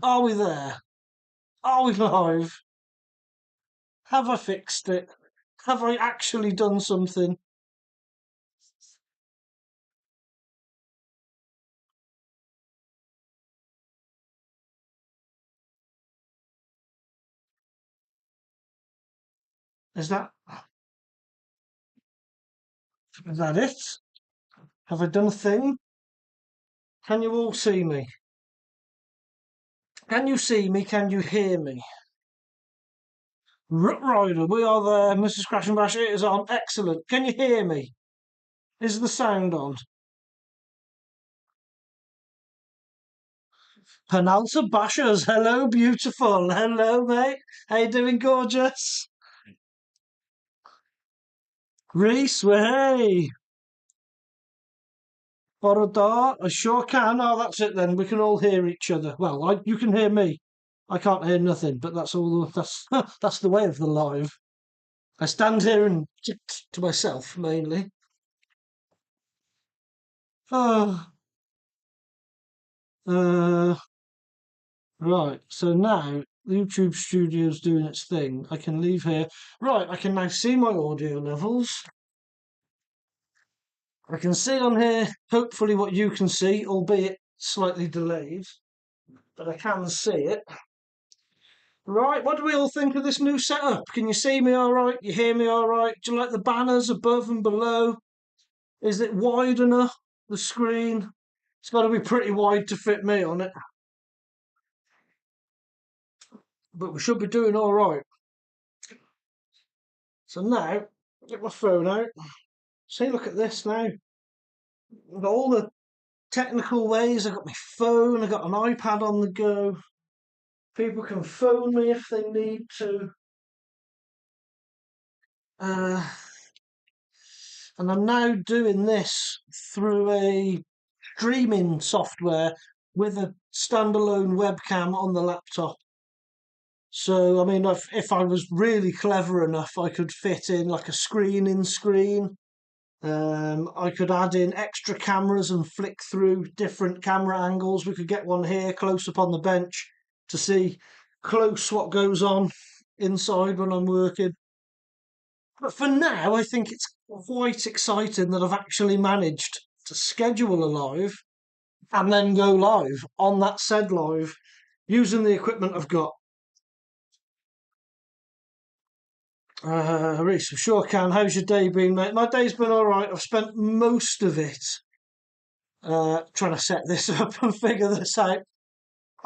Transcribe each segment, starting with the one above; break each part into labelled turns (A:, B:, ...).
A: Are we there? Are we live? Have I fixed it? Have I actually done something? Is that is that it? Have I done a thing? Can you all see me? Can you see me? Can you hear me? Rider, we are there. Mrs. Crash and Bash, it is on. Excellent. Can you hear me? Is the sound on? Penalta Bashers, hello, beautiful. Hello, mate. How you doing, gorgeous? Reese, hey. Borodar, I sure can. Oh, that's it then. We can all hear each other. Well, you can hear me. I can't hear nothing, but that's all. That's that's the way of the live. I stand here and to myself mainly. Oh, uh, right. So now the YouTube studio's doing its thing. I can leave here. Right. I can now see my audio levels. I can see on here, hopefully, what you can see, albeit slightly delayed, but I can see it. Right, what do we all think of this new setup? Can you see me all right? You hear me all right? Do you like the banners above and below? Is it wide enough, the screen? It's got to be pretty wide to fit me on it. But we should be doing all right. So now, get my phone out. See, look at this now. I've got all the technical ways. I've got my phone. I've got an iPad on the go. People can phone me if they need to. Uh, and I'm now doing this through a streaming software with a standalone webcam on the laptop. So, I mean, if I was really clever enough, I could fit in like a screen in screen. I could add in extra cameras and flick through different camera angles. We could get one here close up on the bench to see close what goes on inside when I'm working. But for now, I think it's quite exciting that I've actually managed to schedule a live and then go live on that said live using the equipment I've got. Reese, I sure can. How's your day been, mate? My day's been all right. I've spent most of it trying to set this up and figure this out.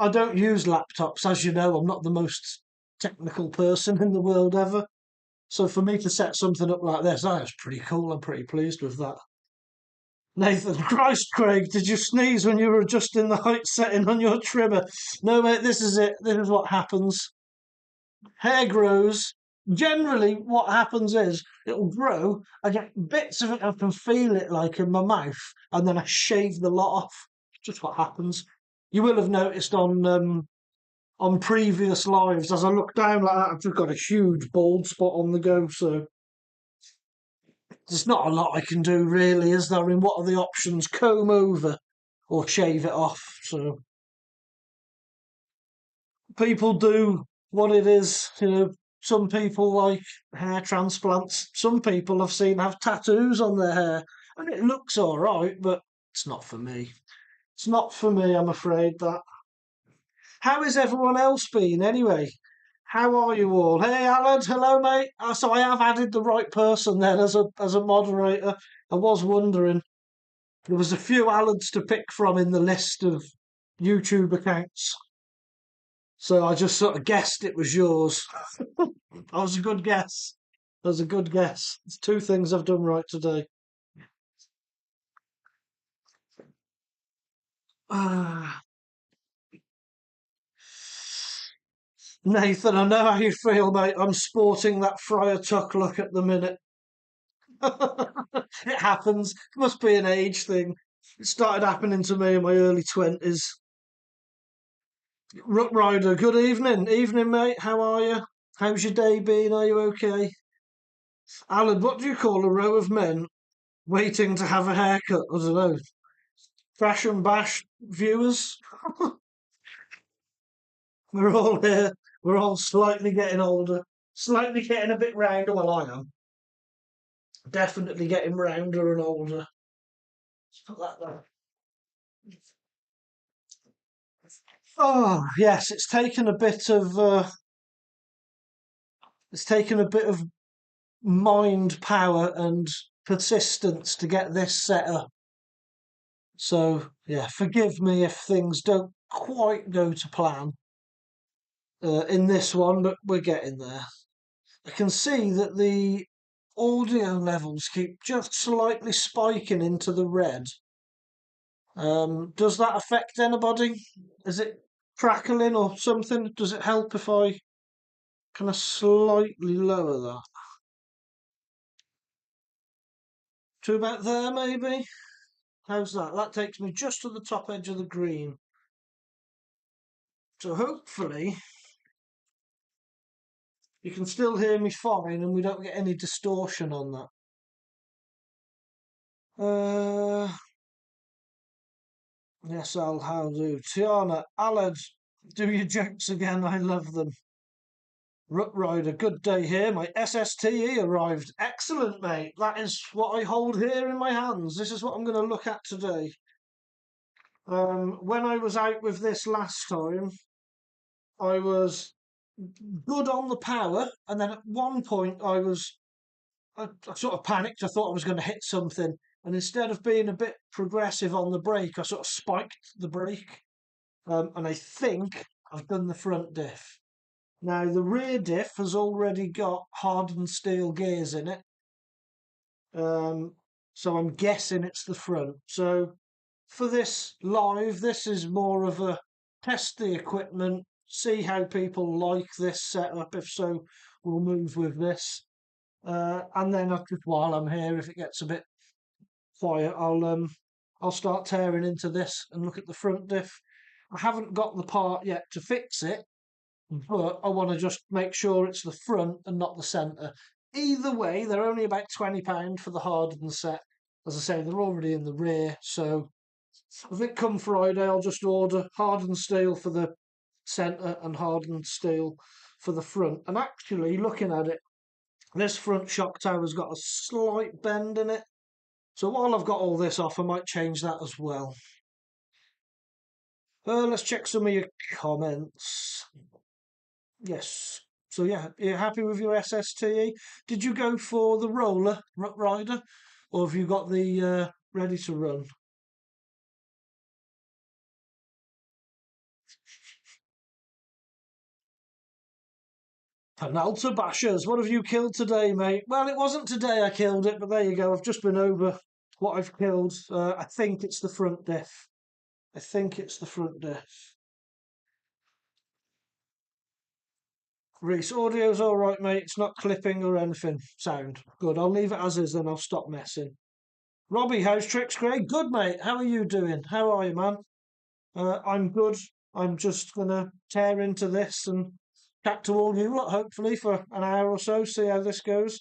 A: I don't use laptops, as you know. I'm not the most technical person in the world ever. So for me to set something up like this, that was pretty cool. I'm pretty pleased with that. Nathan, Christ, Craig, did you sneeze when you were adjusting the height setting on your trimmer? No, mate, this is it. This is what happens. Hair grows. Generally, what happens is it'll grow. I get bits of it, I can feel it like in my mouth, and then I shave the lot off. Just what happens. You will have noticed on previous lives, as I look down like that, I've just got a huge bald spot on the go. So there's not a lot I can do, really, is there? I mean, what are the options? Comb over or shave it off. So people do what it is. Some people like hair transplants. Some people I've seen have tattoos on their hair, and it looks all right, but it's not for me. It's not for me, I'm afraid. That. How has everyone else been anyway? How are you all? Hey, Alan. Hello, mate. So I have added the right person then as a moderator. I was wondering. There was a few Allens to pick from in the list of YouTube accounts. So I just sort of guessed it was yours. That was a good guess. That was a good guess. It's two things I've done right today. Ah, Nathan, I know how you feel, mate. I'm sporting that Friar Tuck look at the minute. It happens. It must be an age thing. It started happening to me in my early 20s. Rook Rider, good evening. Evening, mate. How are you? How's your day been? Are you okay? Alan, what do you call a row of men waiting to have a haircut? I don't know. Crash and Bash viewers? We're all here. We're all slightly getting older, slightly getting a bit rounder. Well, I am definitely getting rounder and older. Let's put that there. Oh yes, it's taken a bit of mind power and persistence to get this set up. So yeah, forgive me if things don't quite go to plan in this one, but we're getting there. I can see that the audio levels keep just slightly spiking into the red. Does that affect anybody? Is it crackling or something? Does it help if I kind of slightly lower that to about there, maybe? How's that? That takes me just to the top edge of the green. So hopefully you can still hear me fine and we don't get any distortion on that. Yes, how do. Tiana, Alad, do your jokes again. I love them. Rut Rider, good day here. My SSTE arrived. Excellent, mate. That is what I hold here in my hands. This is what I'm going to look at today. When I was out with this last time, I was good on the power, and then at one point I sort of panicked. I thought I was going to hit something, and instead of being a bit progressive on the brake, I sort of spiked the brake, and I think I've done the front diff. Now the rear diff has already got hardened steel gears in it, so I'm guessing it's the front. So for this live, this is more of a test the equipment, see how people like this setup. If so, we'll move with this. And then just while I'm here, if it gets a bit quiet, I'll start tearing into this and look at the front diff. I haven't got the part yet to fix it, but I want to just make sure it's the front and not the centre. Either way, they're only about £20 for the hardened set. As I say, they're already in the rear, so I think come Friday I'll just order hardened steel for the centre and hardened steel for the front. And actually, looking at it, this front shock tower's got a slight bend in it. So while I've got all this off, I might change that as well. Let's check some of your comments. Yes. So yeah, you're happy with your SSTE? Did you go for the roller rider, or have you got the ready to run? Penalta bashers, what have you killed today, mate? Well, it wasn't today I killed it, but there you go. I've just been over what I've killed. I think it's the front diff. I think it's the front diff. Reese, audio's all right, mate. It's not clipping or anything. Sound good. I'll leave it as is, then I'll stop messing. Robbie, how's Tricks Craig? Good, mate. How are you doing? How are you, man? I'm good. I'm just gonna tear into this and chat to all you lot, hopefully, for an hour or so, see how this goes.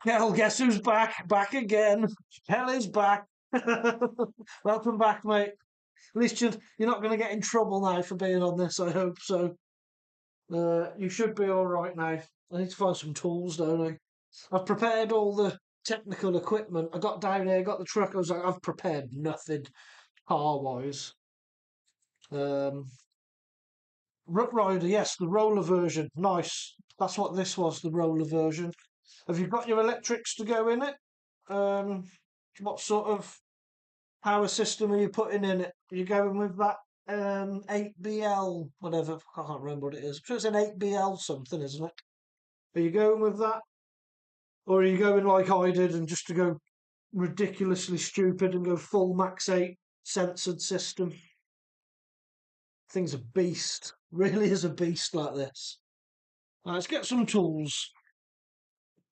A: Hell, guess who's back? Back again. Hell is back. Welcome back, mate. At least you're not going to get in trouble now for being on this, I hope so. You should be alright now. I need to find some tools, don't I? I've prepared all the technical equipment. I got down here, got the truck. I was like, I've prepared nothing car-wise. Um, Rut Rider, yes, the roller version. Nice. That's what this was, the roller version. Have you got your electrics to go in it? What sort of power system are you putting in it? Are you going with that 8BL, whatever? I can't remember what it is. I'm sure it's an 8BL something, isn't it? Are you going with that? Or are you going like I did and just to go ridiculously stupid and go full Max 8 censored system? Thing's a beast. Really is a beast like this. Right, let's get some tools.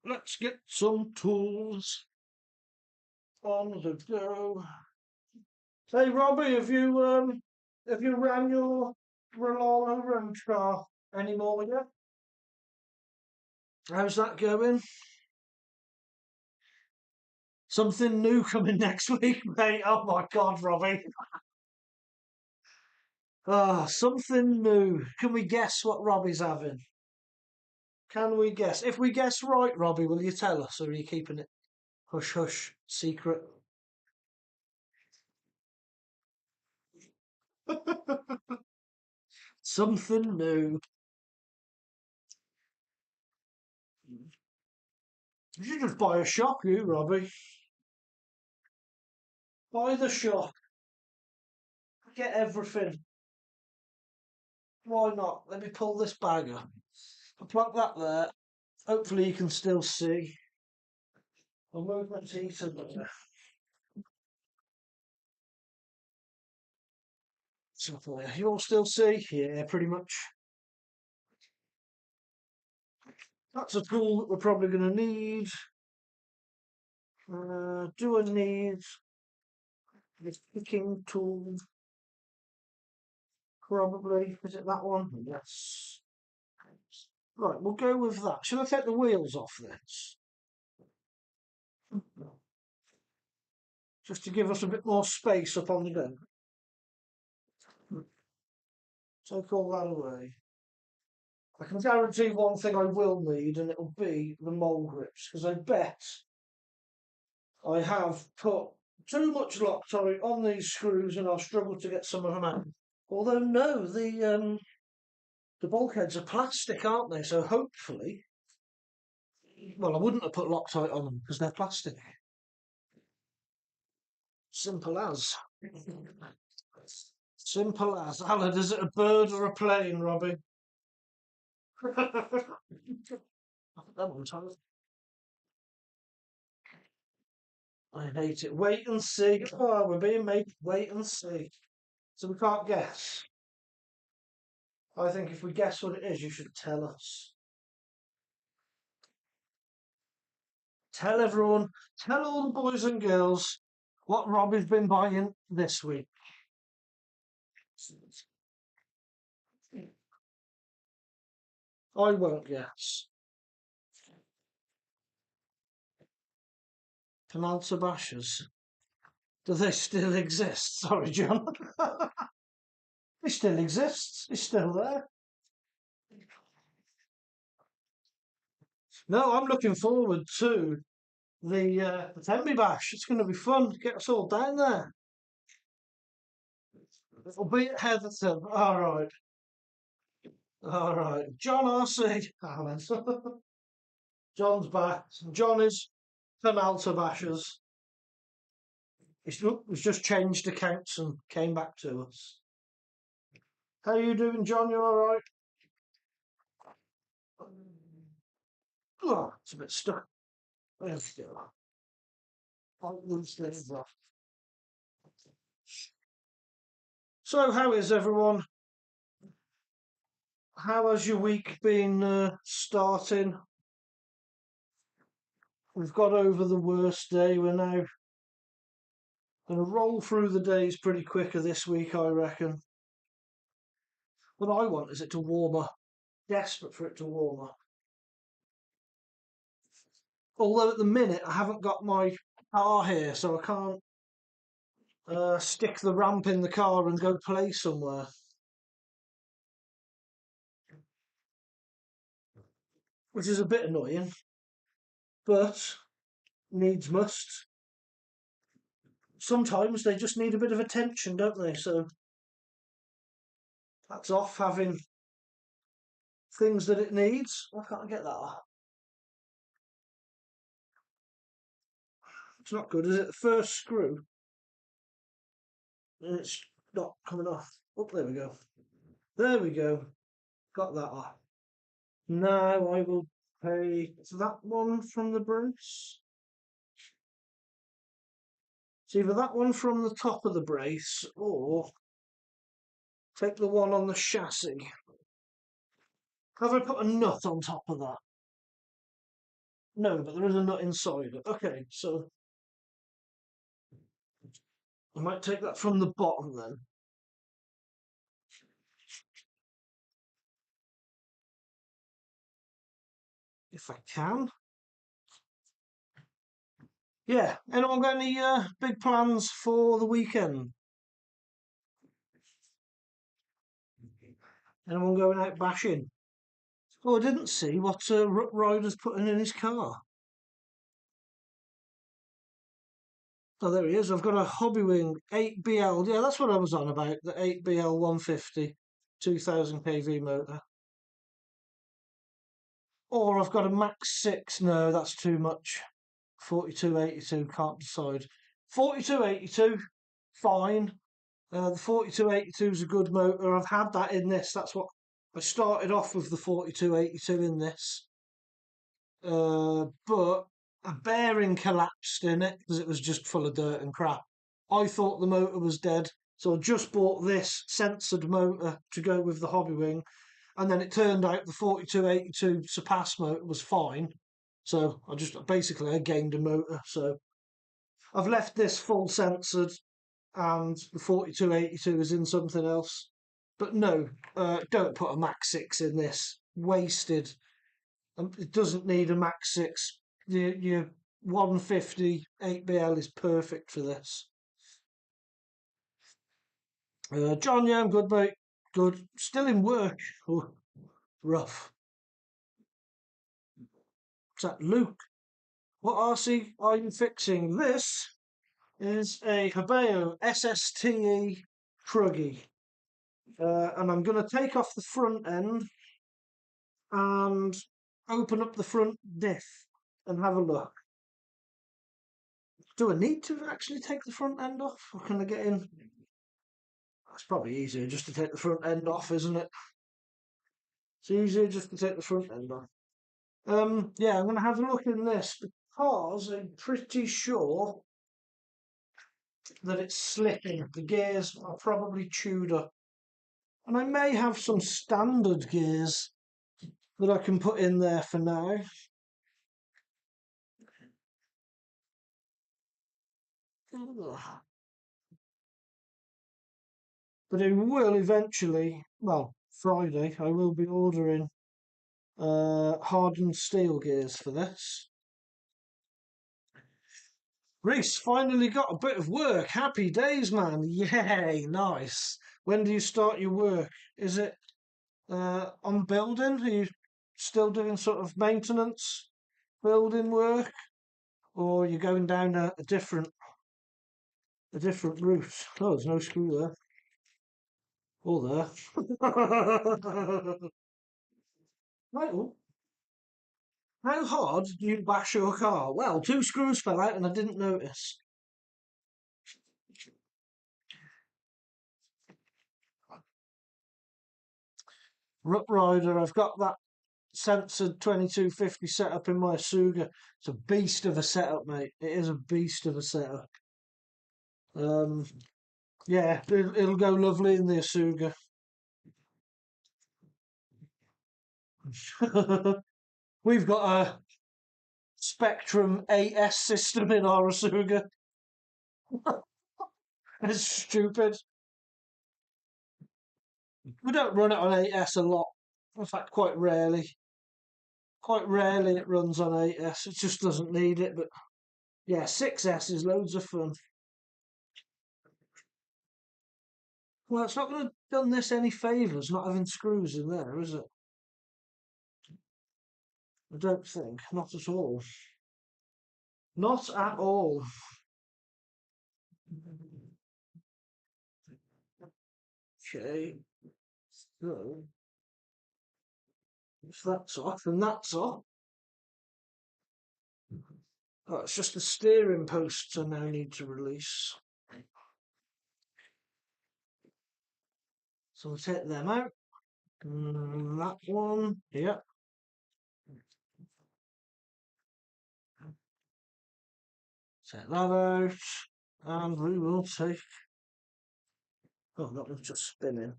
A: Let's get some tools on the go. Hey Robbie, have you ran your Rolano road car anymore yet? How's that going? Something new coming next week, mate. Oh my god, Robbie. Ah, something new. Can we guess what Robbie's having? Can we guess? If we guess right, Robbie, will you tell us, or are you keeping it hush hush secret? Something new. You should just buy a shop, you, Robbie. Buy the shop. Get everything. Why not? Let me pull this bag up. I'll plug that there. Hopefully you can still see. I'll move my teeth a bit. So you all still see? Yeah, pretty much. That's a tool that we're probably going to need. Do I need this picking tool? Probably. Is it that one? Yes. Right, we'll go with that. Shall I take the wheels off this? Just to give us a bit more space up on the bed. Take all that away. I can guarantee one thing I will need, and it'll be the mole grips, because I bet I have put too much Loctite on these screws and I'll struggle to get some of them out. Although no, the bulkheads are plastic, aren't they? So hopefully, well, I wouldn't have put Loctite on them because they're plastic. Simple as. Simple as. Alan, is it a bird or a plane, Robbie? That one time. I hate it. Wait and see. Oh, we're being made wait and see. So we can't guess. I think if we guess what it is, you should tell us. Tell everyone, tell all the boys and girls what Robbie's been buying this week. I won't guess. Penalty bashers. Do they still exist? Sorry, John. He still exists. He's still there. No, I'm looking forward to the Tenby Bash. It's going to be fun. Get us all down there. It'll be at Heatherton. All right. All right. John RC. John's back. John is Penalty Bashers. He's just changed accounts and came back to us. How you doing, John? You all right? Oh, it's a bit stuck. There we go. I'll lose this off. So, how is everyone? How has your week been starting? We've got over the worst day. We're now going to roll through the days pretty quicker this week, I reckon. What I want is it to warm up. Desperate for it to warm up. Although at the minute I haven't got my car here, so I can't stick the ramp in the car and go play somewhere. Which is a bit annoying, but needs must. Sometimes they just need a bit of attention, don't they? So that's off having things that it needs. Why can't I get that off? It's not good, is it? The first screw, and it's not coming off. Oh, there we go. There we go. Got that off. Now I will pay that one from the brace. It's either that one from the top of the brace or take the one on the chassis. Have I put a nut on top of that? No, but there is a nut inside it. Okay, so I might take that from the bottom then. If I can. Yeah, anyone got any big plans for the weekend? Anyone going out bashing? Oh, I didn't see what Ryder's putting in his car. Oh, there he is. I've got a Hobbywing 8BL. Yeah, that's what I was on about. The 8BL 150, 2000 kV motor. Or I've got a Max 6. No, that's too much. 4282, can't decide. 4282, fine. The 4282 is a good motor. I've had that in this. That's what I started off with, the 4282 in this. But a bearing collapsed in it because it was just full of dirt and crap. I thought the motor was dead, so I just bought this censored motor to go with the Hobbywing, and then it turned out the 4282 Surpass motor was fine. So I gained a motor. So I've left this full censored, and the 4282 is in something else. But no, don't put a Max 6 in this. Wasted. It doesn't need a Max 6. Your 150 8BL is perfect for this. John, yeah, I'm good, mate. Good. Still in work. Oh, rough. What's that, Luke? What RC are you fixing? This is a hobao SSTE Truggy. And I'm going to take off the front end and open up the front diff and have a look. Do I need to actually take the front end off, or can I get in? It's probably easier just to take the front end off, isn't it? It's easier just to take the front end off. Yeah, I'm going to have a look in this because I'm pretty sure that it's slipping. The gears are probably chewed up. And I may have some standard gears that I can put in there for now. But it will eventually, well, Friday, I will be ordering hardened steel gears for this. Reese finally got a bit of work. Happy days, man. Yay, nice. When do you start your work? Is it on building? Are you still doing sort of maintenance, building work? Or are you going down a different route? Oh, there's no screw there. Or there. Right, well, how hard do you bash your car? Well, two screws fell out and I didn't notice. Rut Rider, I've got that censored 2250 setup in my Asuga. It's a beast of a setup, mate. It is a beast of a setup. Yeah, it'll go lovely in the Asuga. We've got a Spectrum AS system in our Asuga. It's stupid. We don't run it on AS a lot. In fact, quite rarely. Quite rarely it runs on AS. It just doesn't need it. But yeah, 6S is loads of fun. Well, it's not going to done this any favours not having screws in there, is it? I don't think. Not at all. Not at all. Okay. So, if that's off, and that's off. Oh, it's just the steering posts I now need to release. So we'll take them out. That one, yep. Take that out. And we will take. Oh, that was just spinning.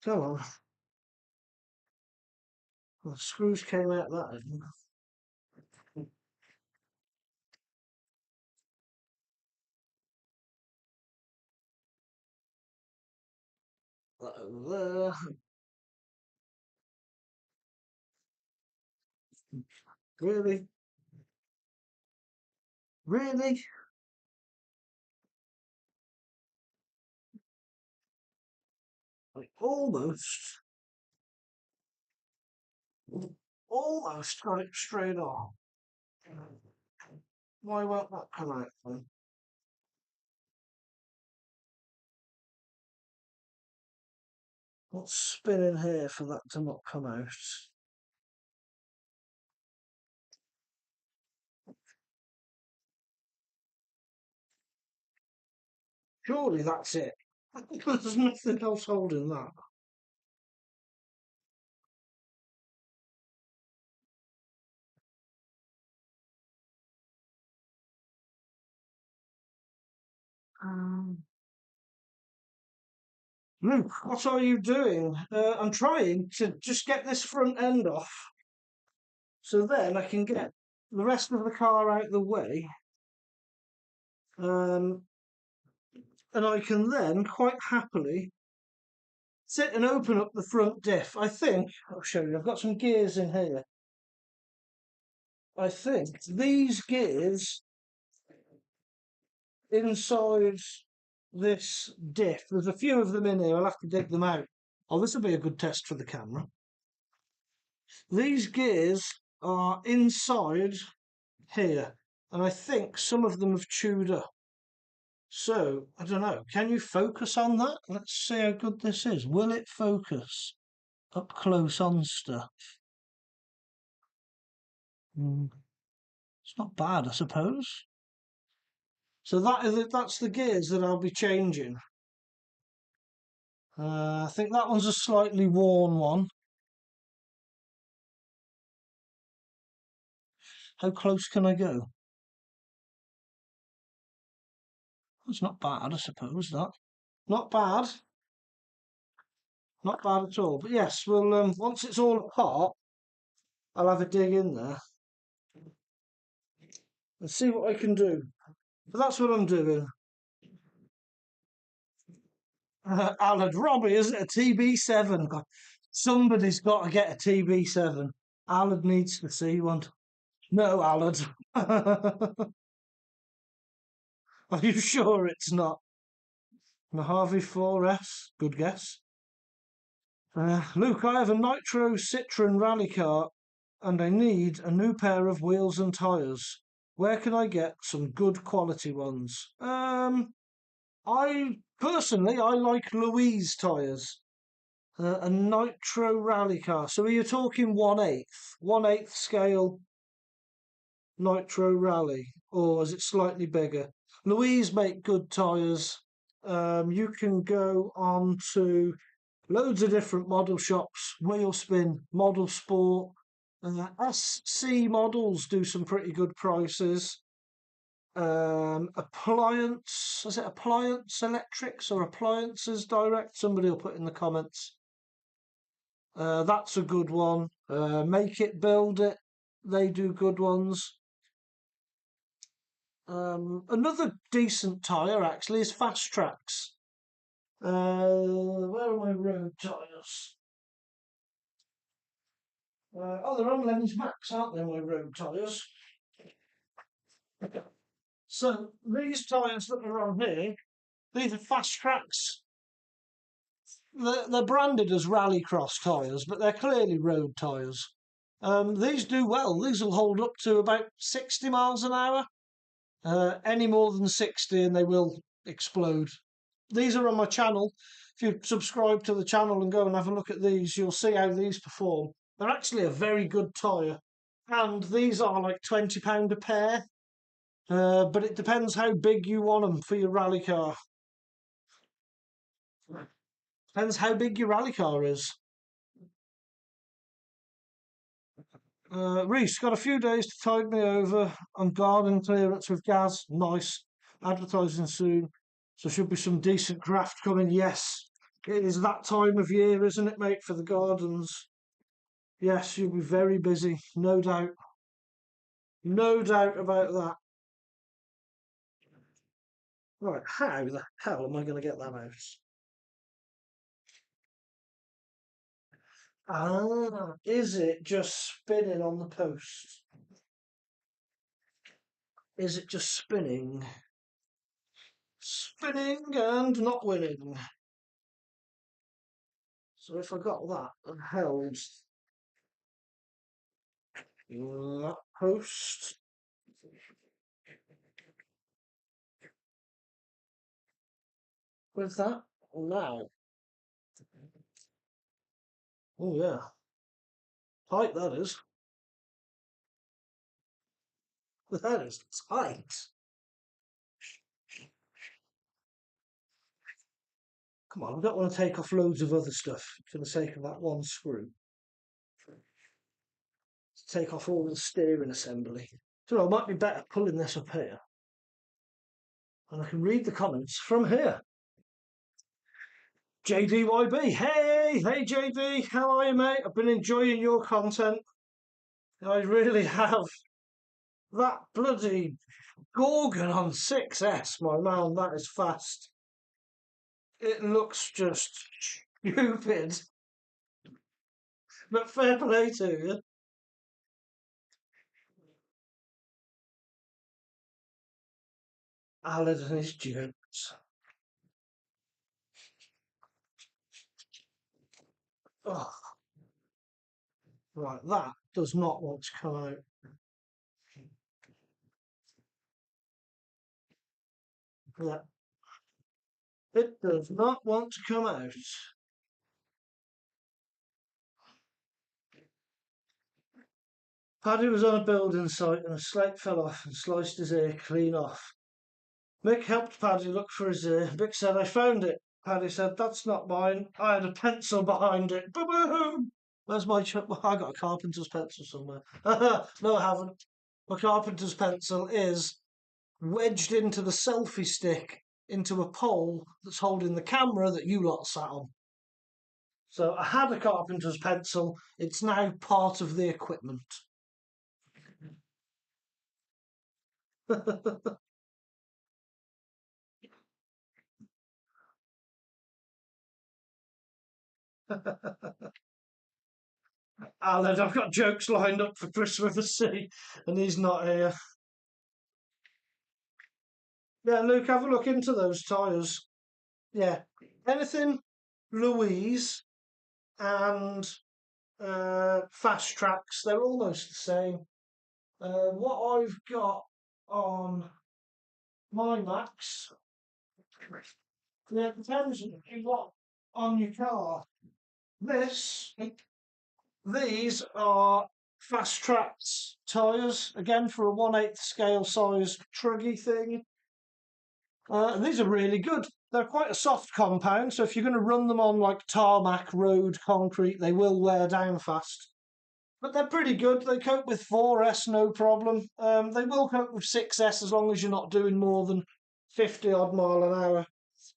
A: Come on. Well, the screws came out that end. That over there. Really? Really? I almost got it straight on. Why won't that come out then? What's spinning here for that to not come out? Surely that's it. There's nothing else holding that. Luke, what are you doing? I'm trying to just get this front end off so then I can get the rest of the car out of the way. Um, and I can then quite happily sit and open up the front diff. I think, I'll show you, I've got some gears in here. I think these gears inside this diff, there's a few of them in here, I'll have to dig them out. Oh, this will be a good test for the camera. These gears are inside here, and I think some of them have chewed up. So, I don't know, can you focus on that? Let's see how good this is. Will it focus up close on stuff? It's not bad, I suppose. So that's the gears that I'll be changing. I think that one's a slightly worn one. How close can I go? It's not bad, I suppose, that. Not bad. Not bad at all. But yes, well, once it's all apart, I'll have a dig in there and see what I can do. But that's what I'm doing. Alan, Robbie, is it a TB7? God, somebody's got to get a TB7. Alan needs to see one. No, Alan. Are you sure it's not? Mojave 4S? Good guess. Luke, I have a Nitro Citroen rally car and I need a new pair of wheels and tyres. Where can I get some good quality ones? I personally like Louise tyres. A Nitro rally car. So are you talking 1/8 scale Nitro rally, or is it slightly bigger? Louise make good tyres. You can go on to loads of different model shops, Wheelspin, Model Sport, SC Models do some pretty good prices. Appliance, is it Appliance Electrics or Appliances Direct? Somebody will put in the comments. That's a good one. Make It, Build It, they do good ones. Another decent tyre actually is Fast Tracks. Where are my road tyres? Oh, they're on Len's Max, aren't they, my road tyres? So these tyres that are on here, these are Fast Tracks. They're branded as Rallycross tyres, but they're clearly road tyres. These do well. These will hold up to about 60 miles an hour. Any more than 60 and they will explode. These are on my channel. If you subscribe to the channel and go and have a look at these, you'll see how these perform. They're actually a very good tyre. And these are like £20 a pair. But it depends how big you want them for your rally car. Depends how big your rally car is. Reese, got a few days to tide me over on garden clearance with Gaz. Nice. Advertising soon. So should be some decent graft coming. Yes, it is that time of year, isn't it, mate, for the gardens? Yes, you'll be very busy. No doubt. No doubt about that. Right, how the hell am I going to get that out? Is it just spinning on the post? Is it just spinning? Spinning and not winning. So if I got that and held that post, with that now. Oh yeah, tight that is. That is tight. Come on, I don't want to take off loads of other stuff for the sake of that one screw. Take off all the steering assembly. So I might be better pulling this up here. And I can read the comments from here. JDYB, hey JD, how are you, mate? I've been enjoying your content. I really have. That bloody Gorgon on 6S, my man, that is fast. It looks just stupid. But fair play to you. Alan and his jokes. Oh, right, that does not want to come out. Yeah. It does not want to come out. Paddy was on a building site and a slate fell off and sliced his ear clean off. Mick helped Paddy look for his ear. Mick said, I found it. Paddy said, that's not mine. I had a pencil behind it. Boom! Where's my I got a carpenter's pencil somewhere. No, I haven't. My carpenter's pencil is wedged into the selfie stick into a pole that's holding the camera that you lot sat on. So I had a carpenter's pencil. It's now part of the equipment. Alan, I've got jokes lined up for Christmas, and he's not here. Yeah, Luke, have a look into those tyres. Yeah, anything Louise and Fast Tracks, they're almost the same. What I've got on my Max, yeah, it depends on what on your car. These are Fast Tracks tyres, again for a 1/8 scale size truggy thing. These are really good. They're quite a soft compound, so if you're going to run them on like tarmac, road, concrete, they will wear down fast. But they're pretty good. They cope with 4S, no problem. They will cope with 6S as long as you're not doing more than 50 odd mile an hour.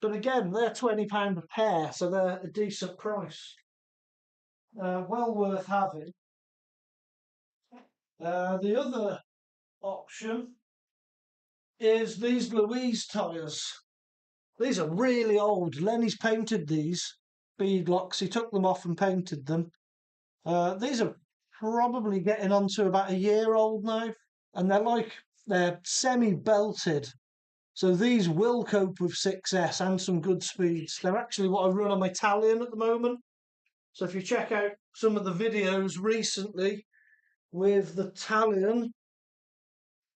A: But again, they're £20 a pair, so they're a decent price. Well worth having. The other option is these Louise tyres. These are really old. Lenny's painted these beadlocks. He took them off and painted them. These are probably getting on to about a year old now. And they're semi-belted. So these will cope with 6S and some good speeds. They're actually what I run on my Italian at the moment. So if you check out some of the videos recently with the Italian,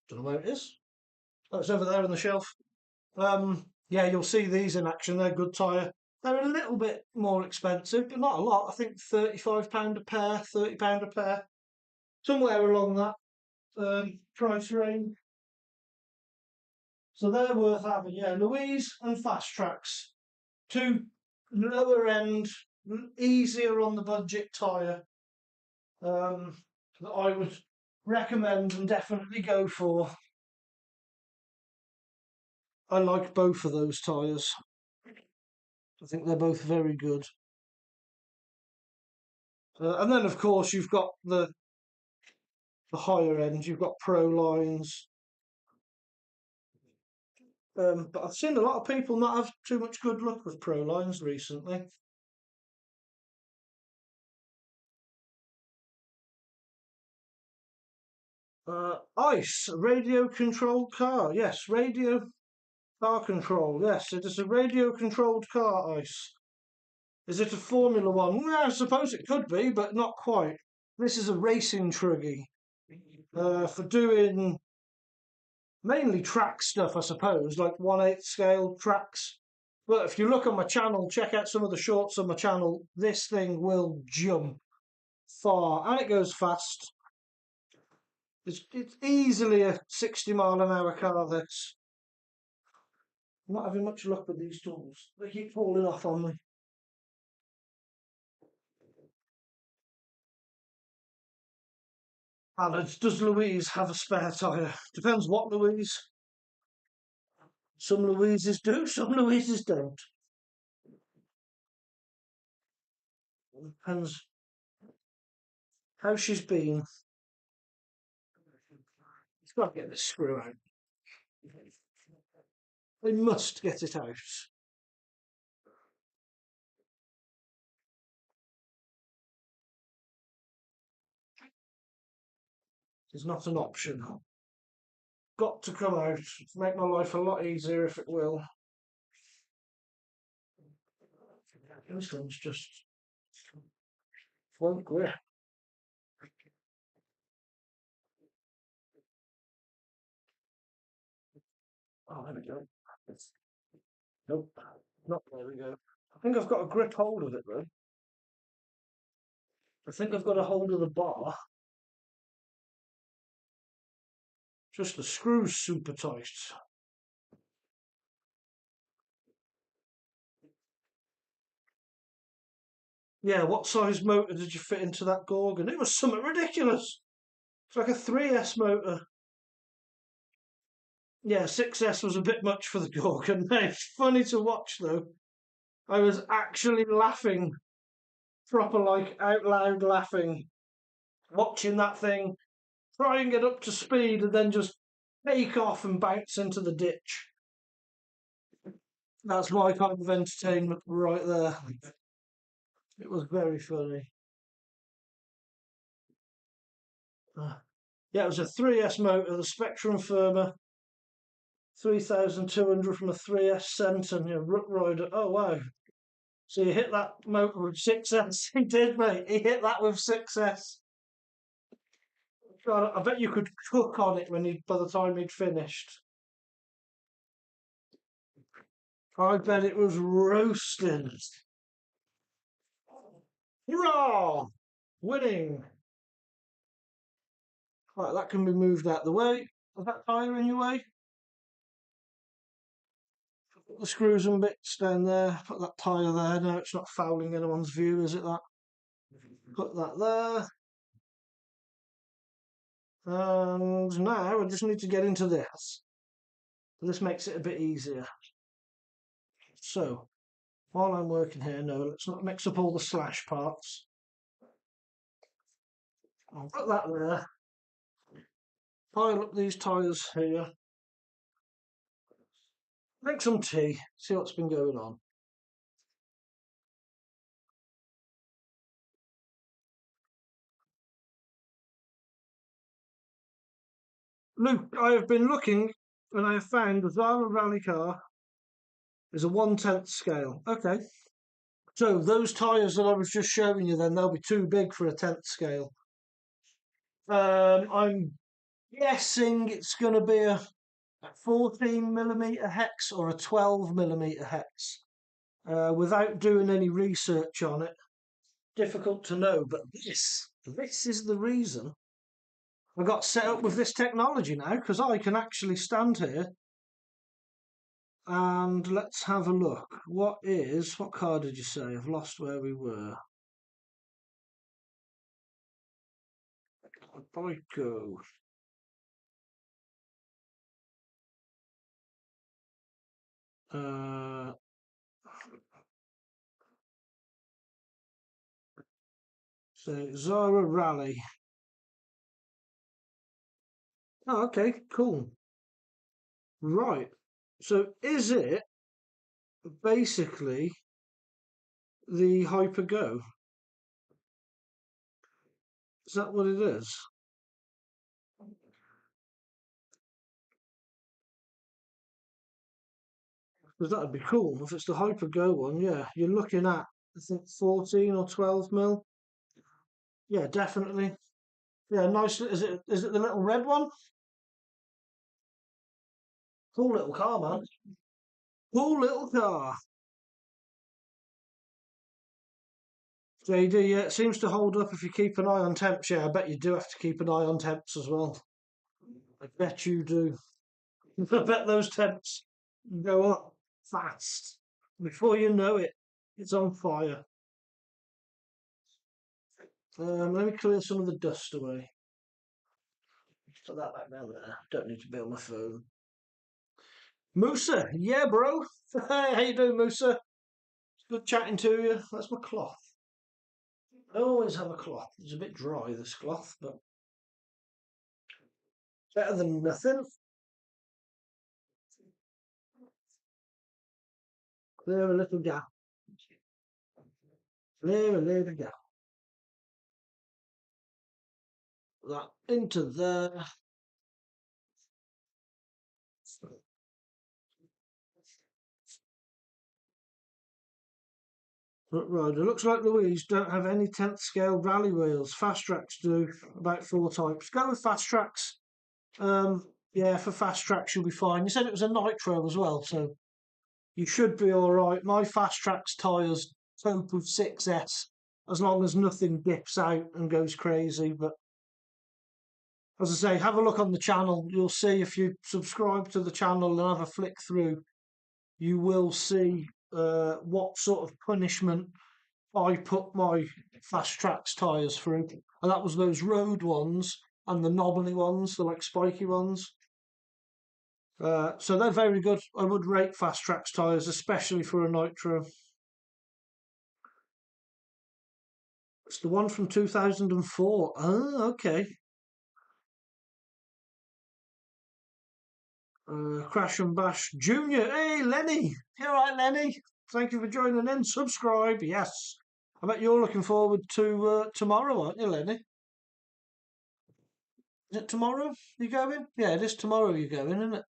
A: don't know where it is. Oh, it's over there on the shelf. Yeah, you'll see these in action. They're good tyre. They're a little bit more expensive, but not a lot. I think £35 a pair, £30 a pair, somewhere along that price range. So they're worth having. Yeah, Louise and Fast Tracks, two lower end, easier on the budget tyre that I would recommend and definitely go for. I like both of those tyres. I think they're both very good. And then, of course, you've got the higher end. You've got Pro lines. But I've seen a lot of people not have too much good luck with Pro lines recently. ICE, radio controlled car. Yes, radio car control. Yes, it is a radio controlled car, ICE. Is it a Formula One? Well, I suppose it could be, but not quite. This is a racing truggy for doing mainly track stuff, I suppose, like 1/8 scale tracks. But if you look on my channel, check out some of the shorts on my channel, this thing will jump far and it goes fast. It's easily a 60-mile-an-hour car, this. I'm not having much luck with these tools. They keep falling off on me. And does Louise have a spare tyre? Depends what Louise. Some Louises do, some Louises don't. Depends how she's been. It's got to get this screw out. They must get it out. It's not an option. Got to come out. Make my life a lot easier if it will. This one's just won't grip. Oh, there we go. Nope, not there we go. I think I've got a grip hold of it though. I think I've got a hold of the bar. Just the screw's super tight. Yeah, what size motor did you fit into that Gorgon? It was something ridiculous. It's like a 3S motor. Yeah, 6S was a bit much for the Gorgon. It's funny to watch though. I was actually laughing, proper like out loud laughing, watching that thing try and get up to speed and then just take off and bounce into the ditch. That's my kind of entertainment right there. It was very funny. Yeah, it was a 3S motor, the Spectrum Firma 3200 from a 3S Centon, Root Rider. Oh wow. So you hit that motor with 6S. He did, mate. He hit that with 6S. God, I bet you could cook on it by the time he'd finished. I bet it was roasting. Hurrah! Winning. Right, that can be moved out the way. Is that tyre in your way? Put the screws and bits down there. Put that tyre there. No, it's not fouling anyone's view, is it? That. Put that there. And now I just need to get into this. This makes it a bit easier. So, while I'm working here, no, let's not mix up all the slash parts. I'll put that there. Pile up these tyres here. Make some tea, see what's been going on. Luke, I have been looking and I have found the Zara rally car is a 1/10 scale. Okay. So those tyres that I was just showing you then, they'll be too big for a 10th scale. I'm guessing it's going to be a 14mm hex or a 12mm hex. Without doing any research on it, difficult to know. But this is the reason I got set up with this technology now, because I can actually stand here and let's have a look. What car did you say? I've lost where we were. I'll probably go. So Zara Rally. Oh, okay, cool. Right. So is it basically the Hyper Go? Is that what it is? Because that'd be cool. If it's the Hyper Go one, yeah, you're looking at, I think, 14 or 12 mil. Yeah, definitely. Yeah, nice. Is it the little red one? Cool little car, man. Cool little car. JD, yeah, it seems to hold up if you keep an eye on temps. Yeah, I bet you do have to keep an eye on temps as well. I bet you do. I bet those temps go up fast. Before you know it, it's on fire. Let me clear some of the dust away. Put that back down there. Don't need to be on my phone. Musa, yeah, bro. Hey, how you doing, Musa? It's good chatting to you. That's my cloth. I always have a cloth. It's a bit dry, this cloth, but better than nothing. Clear a little gap. Clear a little gap. That into there. Right, it looks like Louise don't have any 10th scale rally wheels. Fast Tracks do, about 4 types. Go with Fast Tracks. Yeah, for Fast Tracks you'll be fine. You said it was a Nitro as well, so you should be alright. My Fast Tracks tyres cope with 6S as long as nothing dips out and goes crazy. But as I say, have a look on the channel. You'll see if you subscribe to the channel and have a flick through, you will see what sort of punishment I put my Fast Tracks tyres through. And that was those road ones and the knobbly ones, the like spiky ones. So they're very good. I would rate Fast Tracks tyres, especially for a Nitro. It's the one from 2004. Oh, okay. Crash and Bash Junior. Hey, Lenny. You all right, Lenny? Thank you for joining in. Subscribe. Yes. I bet you're looking forward to tomorrow, aren't you, Lenny? Is it tomorrow you're going? Yeah, it is tomorrow you're going, isn't it?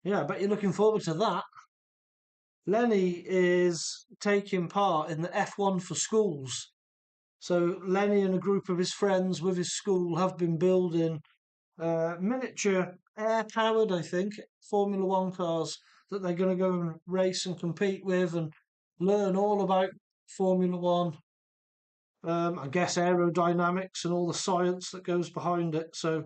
A: Yeah, I bet you're looking forward to that. Lenny is taking part in the F1 for schools. So Lenny and a group of his friends with his school have been building miniature air-powered, I think, Formula One cars that they're going to go and race and compete with and learn all about Formula One. I guess aerodynamics and all the science that goes behind it. So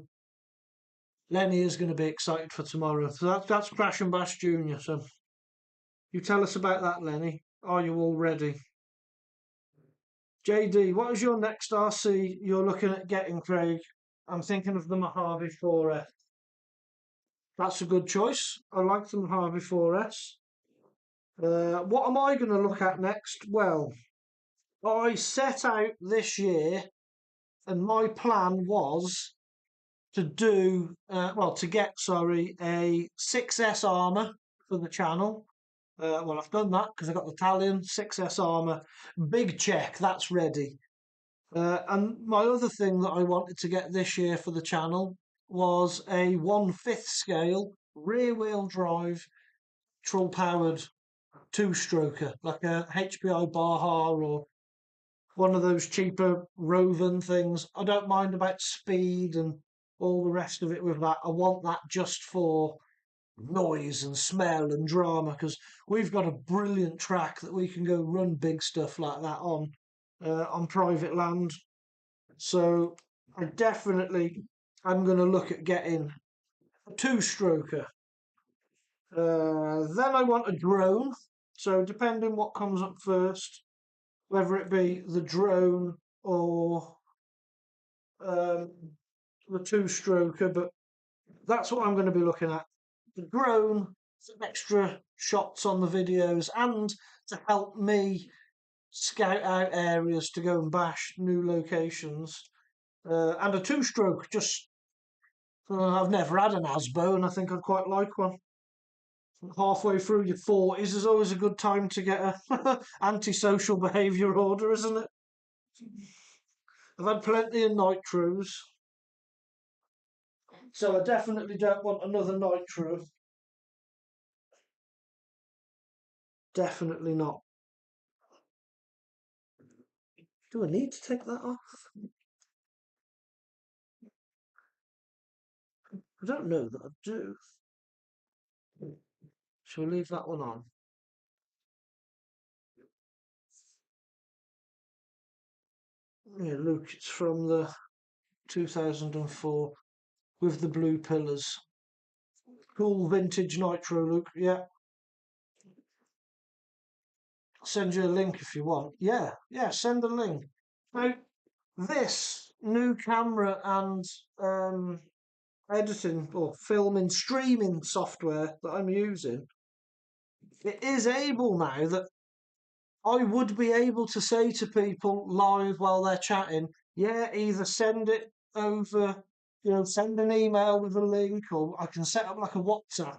A: Lenny is going to be excited for tomorrow. So that's Crash and Bash Junior. So you tell us about that, Lenny. Are you all ready? JD, what is your next RC you're looking at getting, Craig? I'm thinking of the Mojave 4S. That's a good choice. I like the Mojave 4S. What am I going to look at next? Well, I set out this year, and my plan was to to get, sorry, a 6S armor for the channel. Well, I've done that because I got the Italian 6S armor. Big check, that's ready. And my other thing that I wanted to get this year for the channel was a 1/5 scale rear wheel drive troll powered two-stroker, like a HPI Baja or one of those cheaper Rovan things. I don't mind about speed and all the rest of it with that. I want that just for noise and smell and drama because we've got a brilliant track that we can go run big stuff like that on private land. So I definitely am going to look at getting a two-stroker. Then I want a drone. So depending what comes up first, whether it be the drone or um, the two-stroker, but that's what I'm going to be looking at. The drone, some extra shots on the videos, and to help me scout out areas to go and bash new locations. And a two-stroke, just I've never had an Asbo, and I think I'd quite like one. Halfway through your 40s is always a good time to get a antisocial behaviour order, isn't it? I've had plenty of nitros, so I definitely don't want another nitro. Definitely not. Do I need to take that off? I don't know that I do. Shall we leave that one on? Yeah, look, it's from the 2004 with the blue pillars. Cool vintage nitro, Luke. Yeah, send you a link if you want. Yeah, send a link. Now, this new camera and editing or filming, streaming software that I'm using, it is able now that I would be able to say to people live while they're chatting, yeah, either send it over, send an email with a link, or I can set up like a WhatsApp,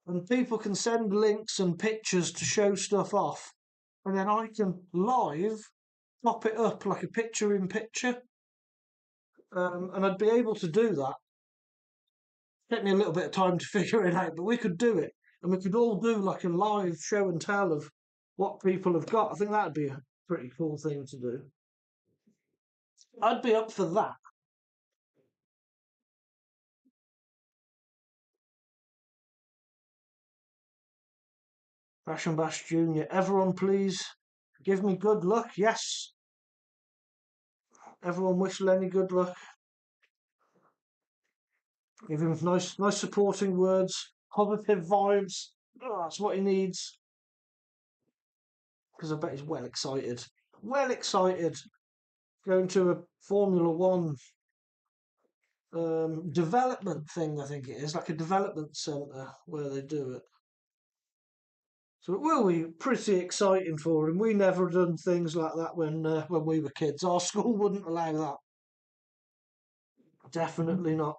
A: and people can send links and pictures to show stuff off, and then I can live pop it up like a picture in picture, and I'd be able to do that. Take me a little bit of time to figure it out, but we could do it, and we could all do like a live show and tell of what people have got. I think that'd be a pretty cool thing to do. I'd be up for that. Crash and Bash Jr. Everyone, please give me good luck. Yes. Everyone wish Lenny good luck. Give him nice supporting words, positive vibes. Oh, that's what he needs. Because I bet he's well excited. Well excited. Going to a Formula One development thing, I think it is, like a development centre where they do it. So it will be pretty exciting for him. We never done things like that when we were kids. Our school wouldn't allow that. Definitely not.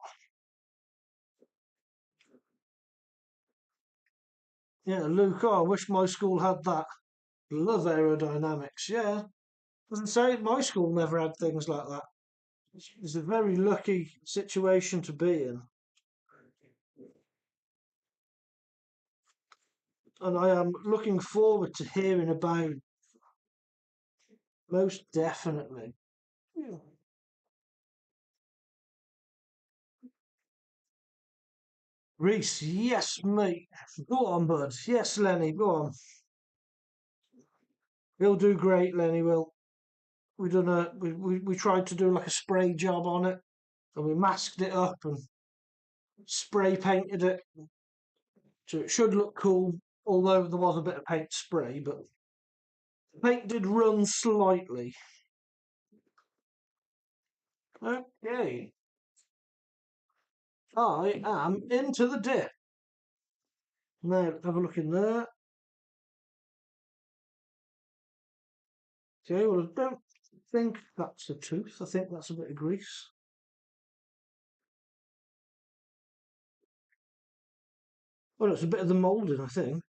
A: Yeah, Luke, oh, I wish my school had that. Love aerodynamics, yeah. Doesn't say my school never had things like that. It's a very lucky situation to be in. And I am looking forward to hearing about, most definitely. Yeah. Reese, yes, mate. Go on, bud. Yes, Lenny, go on. He'll do great, Lenny will. We tried to do like a spray job on it, and we masked it up and spray painted it, so it should look cool. Although there was a bit of paint spray, but the paint did run slightly. Okay, I am into the dip. Now have a look in there. Okay, well I don't think that's a tooth. I think that's a bit of grease. Well, it's a bit of the moulding, I think.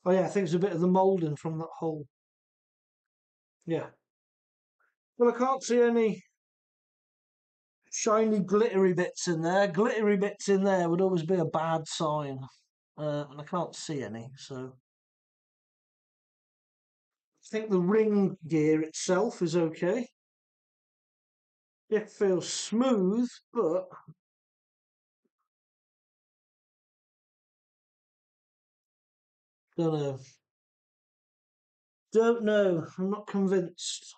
A: Oh yeah, I think it's a bit of the moulding from that hole. Yeah. Well, I can't see any shiny, glittery bits in there. Glittery bits in there would always be a bad sign. And I can't see any, so I think the ring gear itself is okay. It feels smooth, but don't know. Don't know. I'm not convinced.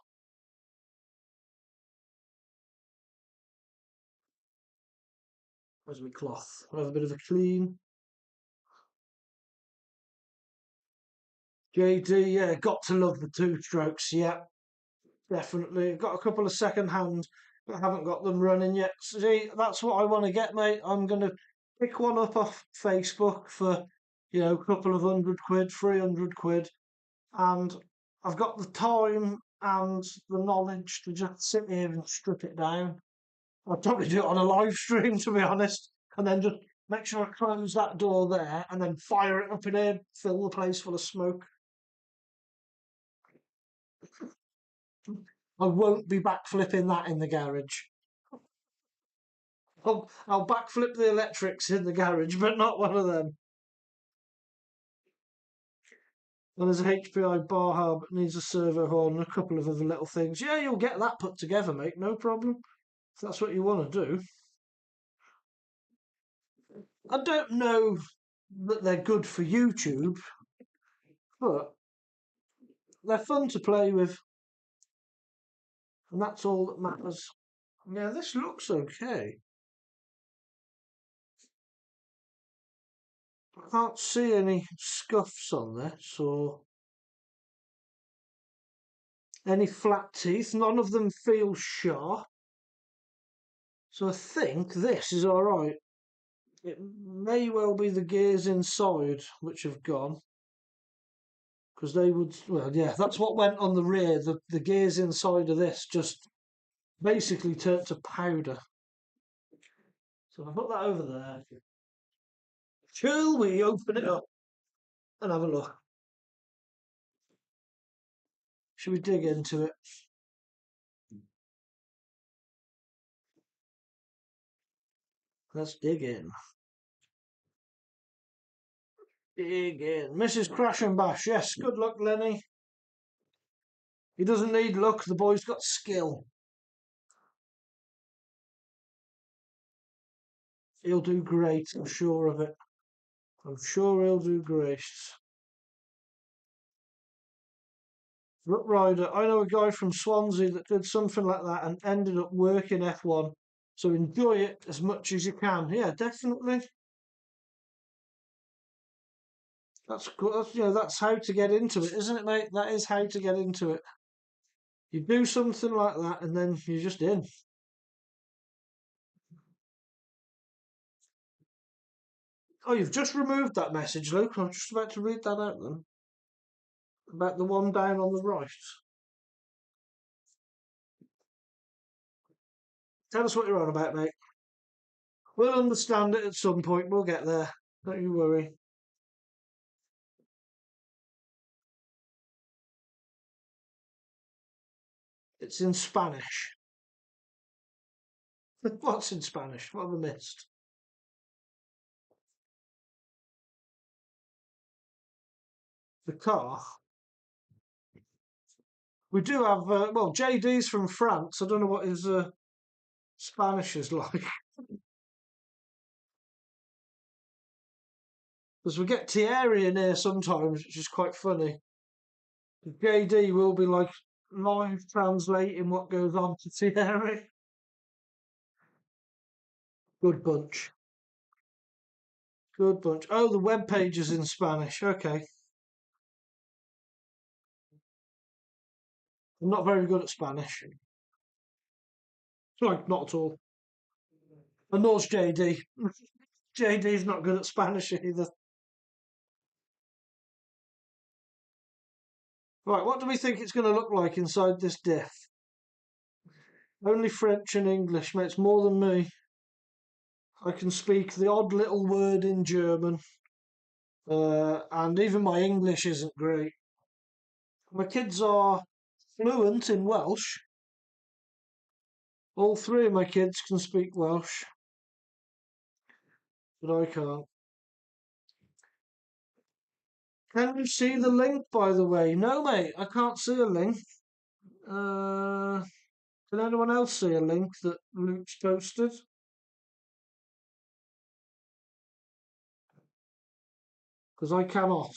A: Where's my cloth? I'll have a bit of a clean. JD, yeah, got to love the two strokes. Yeah, definitely. Got a couple of second hand, but I haven't got them running yet. See, that's what I want to get, mate. I'm going to pick one up off Facebook for, a couple of £100, 300 quid. And I've got the time and the knowledge to just sit here and strip it down. I'll probably do it on a live stream, to be honest, and then just make sure I close that door there and then fire it up in here, fill the place full of smoke. I won't be backflipping that in the garage. I'll backflip the electrics in the garage, but not one of them. And there's a HPI bar hub, it needs a servo horn and a couple of other little things. Yeah, you'll get that put together, mate, no problem. If that's what you want to do. I don't know that they're good for YouTube, but they're fun to play with. And that's all that matters. Yeah, this looks okay. I can't see any scuffs on this or any flat teeth. None of them feel sharp. So I think this is alright. It may well be the gears inside which have gone. Because they would, well, yeah, that's what went on the rear. The gears inside of this just basically turned to powder. So I put that over there. Shall we open it up and have a look? Should we dig into it? Let's dig in. Dig in. Mrs. Crash and Bash. Yes, good luck, Lenny. He doesn't need luck. The boy's got skill. He'll do great. I'm sure of it. I'm sure he'll do great. Rut Rider. I know a guy from Swansea that did something like that and ended up working F1. So enjoy it as much as you can. Yeah, definitely. That's good. That's how to get into it, isn't it, mate? That is how to get into it. You do something like that, and then you're just in. Oh, you've just removed that message, Luke. I'm just about to read that out then. About the one down on the right. Tell us what you're on about, mate. We'll understand it at some point. We'll get there. Don't you worry. It's in Spanish. What's in Spanish? What have I missed? The car. We do have, well, JD's from France. I don't know what his Spanish is like. Because we get Thierry in here sometimes, which is quite funny. JD will be like live translating what goes on to Thierry. Good bunch. Good bunch. Oh, the web page is in Spanish. Okay. I'm not very good at Spanish. Like, not at all. And nor's JD. JD's not good at Spanish either. Right, what do we think it's going to look like inside this diff? Only French and English, mate. It's more than me. I can speak the odd little word in German. And even my English isn't great. My kids are fluent in Welsh. All three of my kids can speak Welsh, but I can't. Can you see the link, by the way? No, mate, I can't see a link. Uh, can anyone else see a link that Luke's posted? Because I cannot.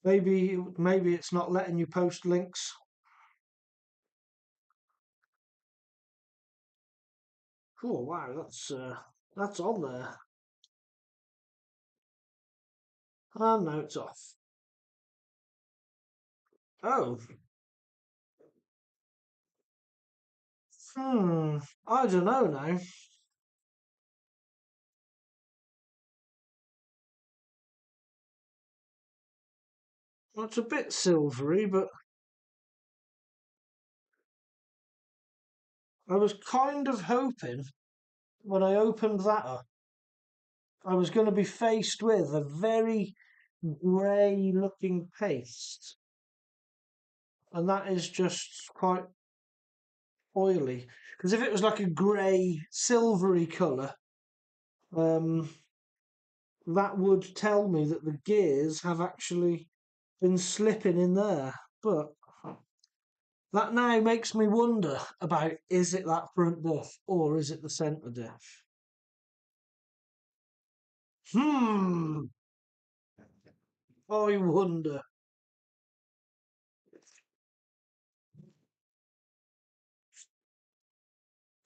A: Maybe it's not letting you post links. Oh wow, that's on there. And now it's off. Oh, I don't know now. Well, it's a bit silvery, but I was kind of hoping when I opened that up, I was going to be faced with a very grey looking paste. And that is just quite oily. Because if it was like a grey, silvery colour, um, that would tell me that the gears have actually been slipping in there. But that now makes me wonder about, is it that front diff or is it the centre diff? I wonder.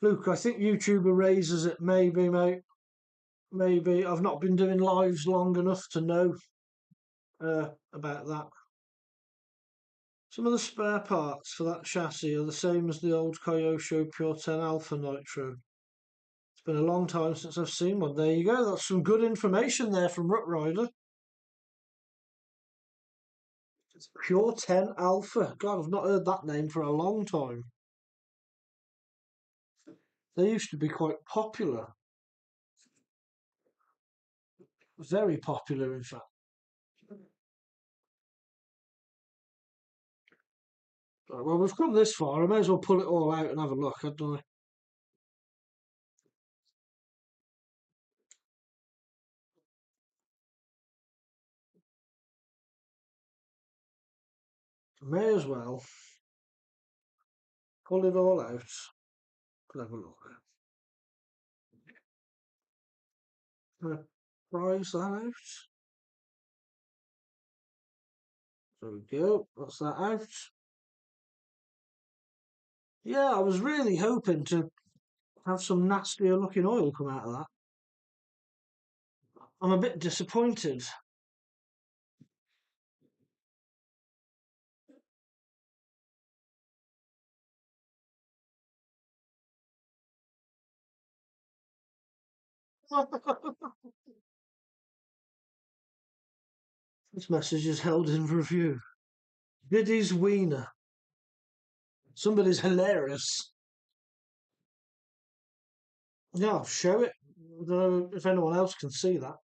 A: Luke, I think YouTuber raises it. Maybe, mate. Maybe. I've not been doing lives long enough to know about that. Some of the spare parts for that chassis are the same as the old Kyosho Pure 10 Alpha Nitro. It's been a long time since I've seen one. There you go. That's some good information there from Rut Rider. It's Pure 10 Alpha. God, I've not heard that name for a long time. They used to be quite popular. Very popular, in fact. Right, well, we've come this far. I may as well pull it all out and have a look, hadn't I? May as well pull it all out and have a look. Prise that out. There we go. That's that out. Yeah, I was really hoping to have some nastier looking oil come out of that. I'm a bit disappointed. This message is held in review. Diddy's wiener. Somebody's hilarious. Yeah, I'll show it. I don't know if anyone else can see that.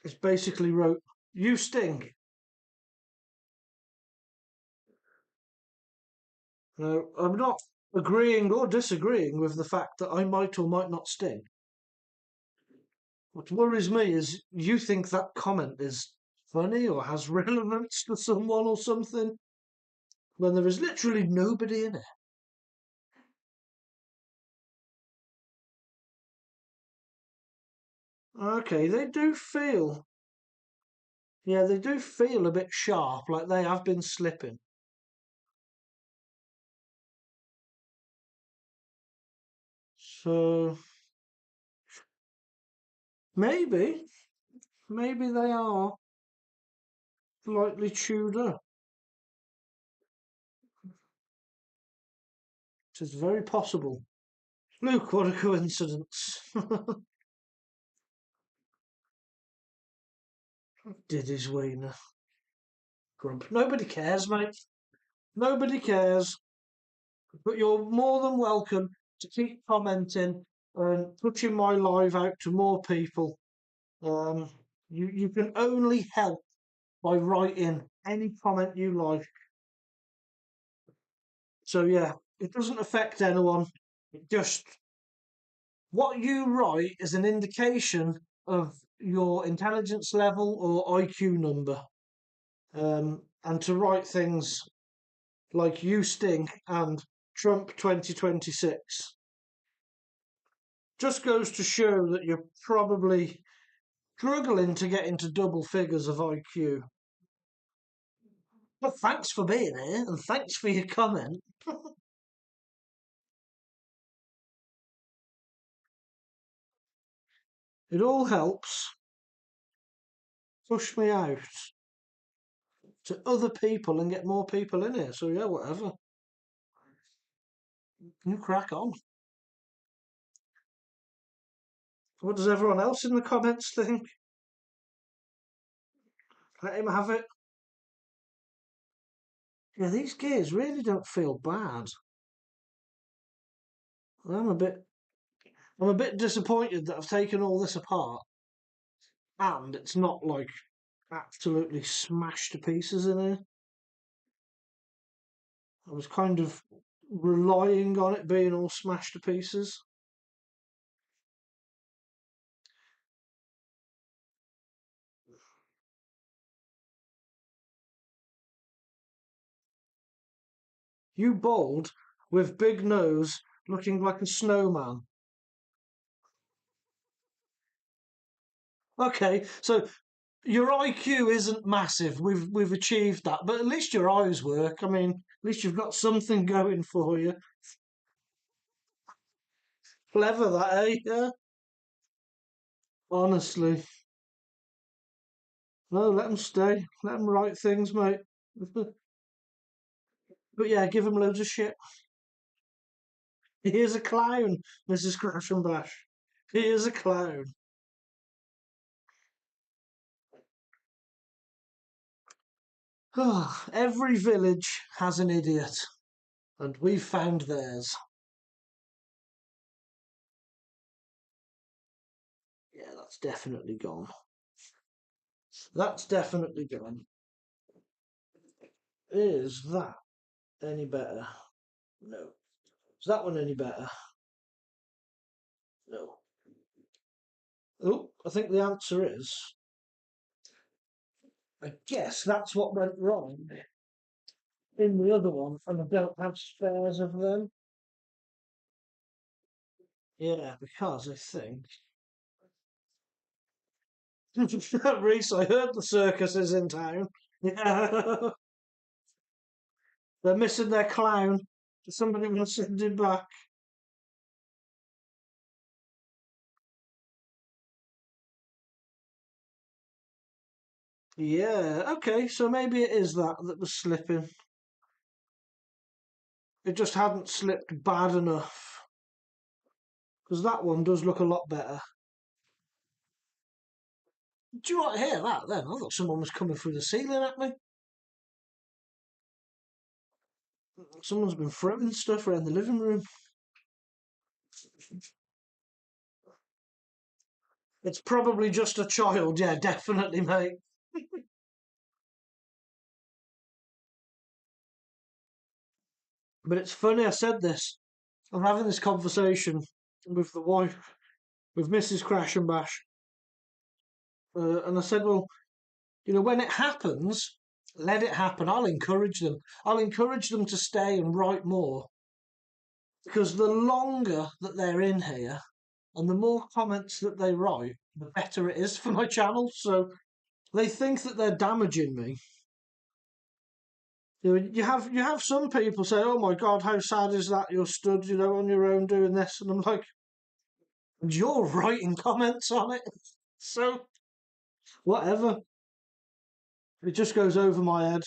A: It's basically wrote, "You stink." No, I'm not agreeing or disagreeing with the fact that I might or might not stink. What worries me is you think that comment is funny or has relevance to someone or something when there is literally nobody in it. Okay, they do feel, yeah, they do feel a bit sharp, like they have been slipping. So maybe, maybe they are slightly chewed up. It is very possible. Luke, what a coincidence. Did his wiener. Grump. Nobody cares, mate. Nobody cares. But you're more than welcome to keep commenting and pushing my live out to more people. Um, you can only help by writing any comment you like. So yeah, it doesn't affect anyone. It just what you write is an indication of your intelligence level or IQ number. And to write things like "you stink" and "Trump 2026" just goes to show that you're probably struggling to get into double figures of IQ. But thanks for being here and thanks for your comment. It all helps push me out to other people and get more people in here. So yeah, whatever. You crack on. What does everyone else in the comments think? Let him have it. Yeah, these gears really don't feel bad. I'm a bit I'm a bit disappointed that I've taken all this apart and it's not like absolutely smashed to pieces in here. I was kind of relying on it being all smashed to pieces. You bald with big nose, looking like a snowman. Okay, so your IQ isn't massive. We've achieved that, but at least your eyes work. I mean, at least you've got something going for you. Clever that, eh? Yeah. Honestly, no, let them stay. Let them write things, mate. But yeah, give them loads of shit. He is a clown, Mrs. Crash and Bash. He is a clown. Every village has an idiot, and we've found theirs. Yeah, that's definitely gone. That's definitely gone. Is that any better? No. Is that one any better? No. Oh, I think the answer is. I guess that's what went wrong in the other one, and I don't have spares of them. Yeah, because I think. Reese, I heard the circus is in town. Yeah. They're missing their clown. Somebody will send him back. Yeah, okay, so maybe it is that was slipping. It just hadn't slipped bad enough. Because that one does look a lot better. Do you not hear that then? I thought someone was coming through the ceiling at me. Someone's been throwing stuff around the living room. It's probably just a child, yeah, definitely, mate. But it's funny, I said this. I'm having this conversation with the wife, with Mrs. Crash and Bash. And I said, well, when it happens, let it happen. I'll encourage them. I'll encourage them to stay and write more. Because the longer that they're in here and the more comments that they write, the better it is for my channel. So they think that they're damaging me. You have some people say, "Oh my God, how sad is that? You're stood, on your own doing this," and I'm like, "You're writing comments on it, so whatever." It just goes over my head.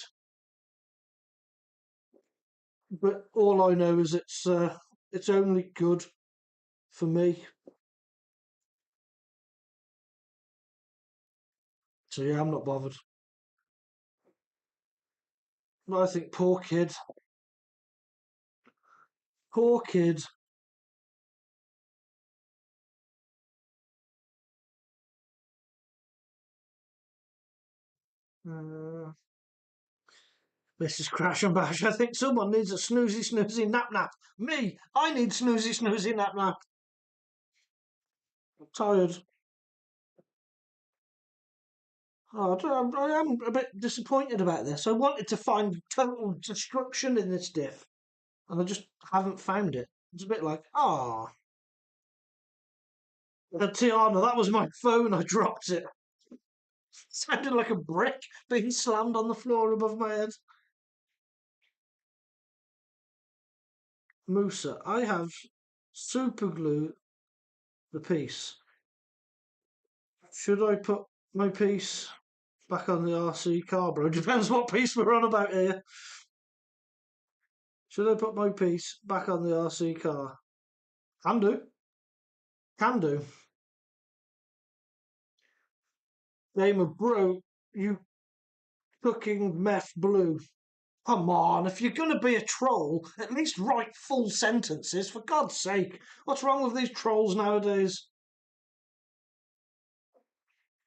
A: But all I know is it's only good for me. So yeah, I'm not bothered. But I think poor kid, poor kid. Uh, Mrs. Crash and Bash. I think someone needs a snoozy nap nap. Me, I need snoozy nap nap. I'm tired. Oh, I am a bit disappointed about this. I wanted to find total destruction in this diff, and I just haven't found it. It's a bit like, Tiana, that was my phone. I dropped it. Sounded like a brick being slammed on the floor above my head. Musa, I have super glue the piece. Should I put my piece back on the RC car, bro? Depends what piece we're on about here. Should I put my piece back on the RC car? Can do. Can do. Name of bro, you cooking meth blue. Come on, if you're going to be a troll, at least write full sentences, for God's sake. What's wrong with these trolls nowadays?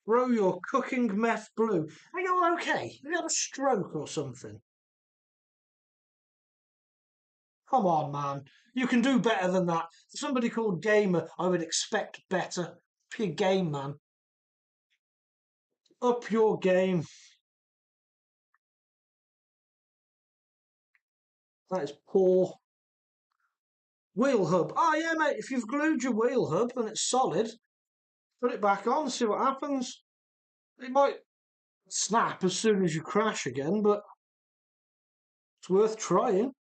A: Bro, you're cooking meth blue. Are you okay? Have you had a stroke or something? Come on, man. You can do better than that. For somebody called Gamer, I would expect better. Up your game, man. Up your game. That is poor. Wheel hub. Oh yeah, mate, if you've glued your wheel hub and it's solid, put it back on, see what happens. It might snap as soon as you crash again, but it's worth trying.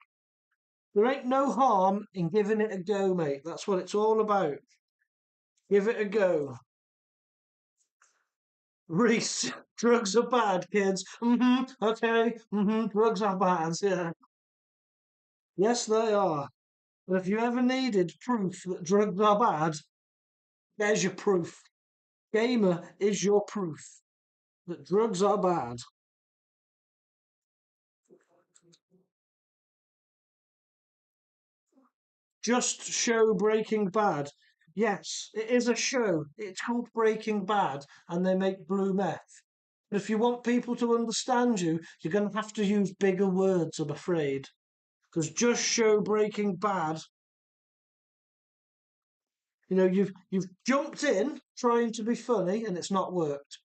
A: There ain't no harm in giving it a go, mate. That's what it's all about. Give it a go. Reese, drugs are bad, kids. Okay. Drugs are bad. Yeah. Yes, they are. But if you ever needed proof that drugs are bad, there's your proof. Gamer is your proof that drugs are bad. Just show Breaking Bad. Yes, it is a show. It's called Breaking Bad, and they make blue meth. But if you want people to understand you, you're going to have to use bigger words, I'm afraid. Because just show Breaking Bad. You know, you've jumped in trying to be funny, and it's not worked.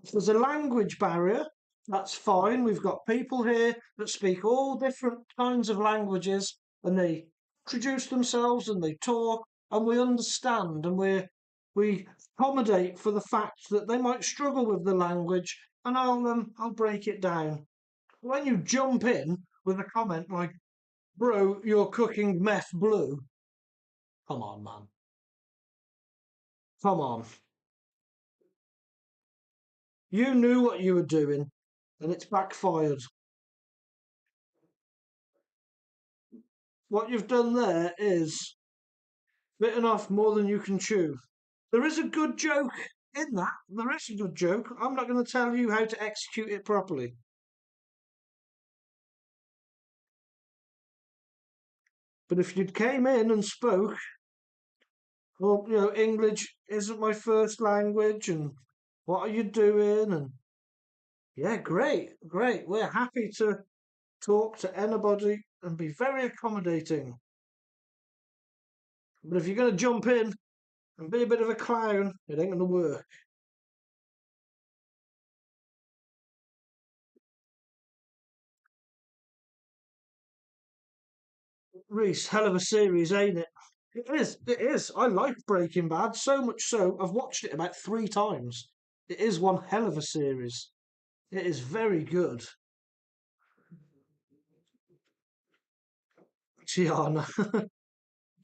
A: If there's a language barrier, that's fine. We've got people here that speak all different kinds of languages, and they introduce themselves and they talk, and we understand, and we accommodate for the fact that they might struggle with the language, and I'll break it down. When you jump in with a comment like, "Bro, you're cooking meth blue," come on, man, come on. You knew what you were doing, and it's backfired. What you've done there is bitten off more than you can chew. There is a good joke in that. There is a good joke. I'm not going to tell you how to execute it properly. But if you'd came in and spoke, well, you know, English isn't my first language, and what are you doing? And yeah, great, great. We're happy to talk to anybody and be very accommodating. But if you're going to jump in and be a bit of a clown, it ain't going to work. Reese, hell of a series, ain't it? It is, it is. I like Breaking Bad so much so I've watched it about 3 times. It is one hell of a series. It is very good. Chiana.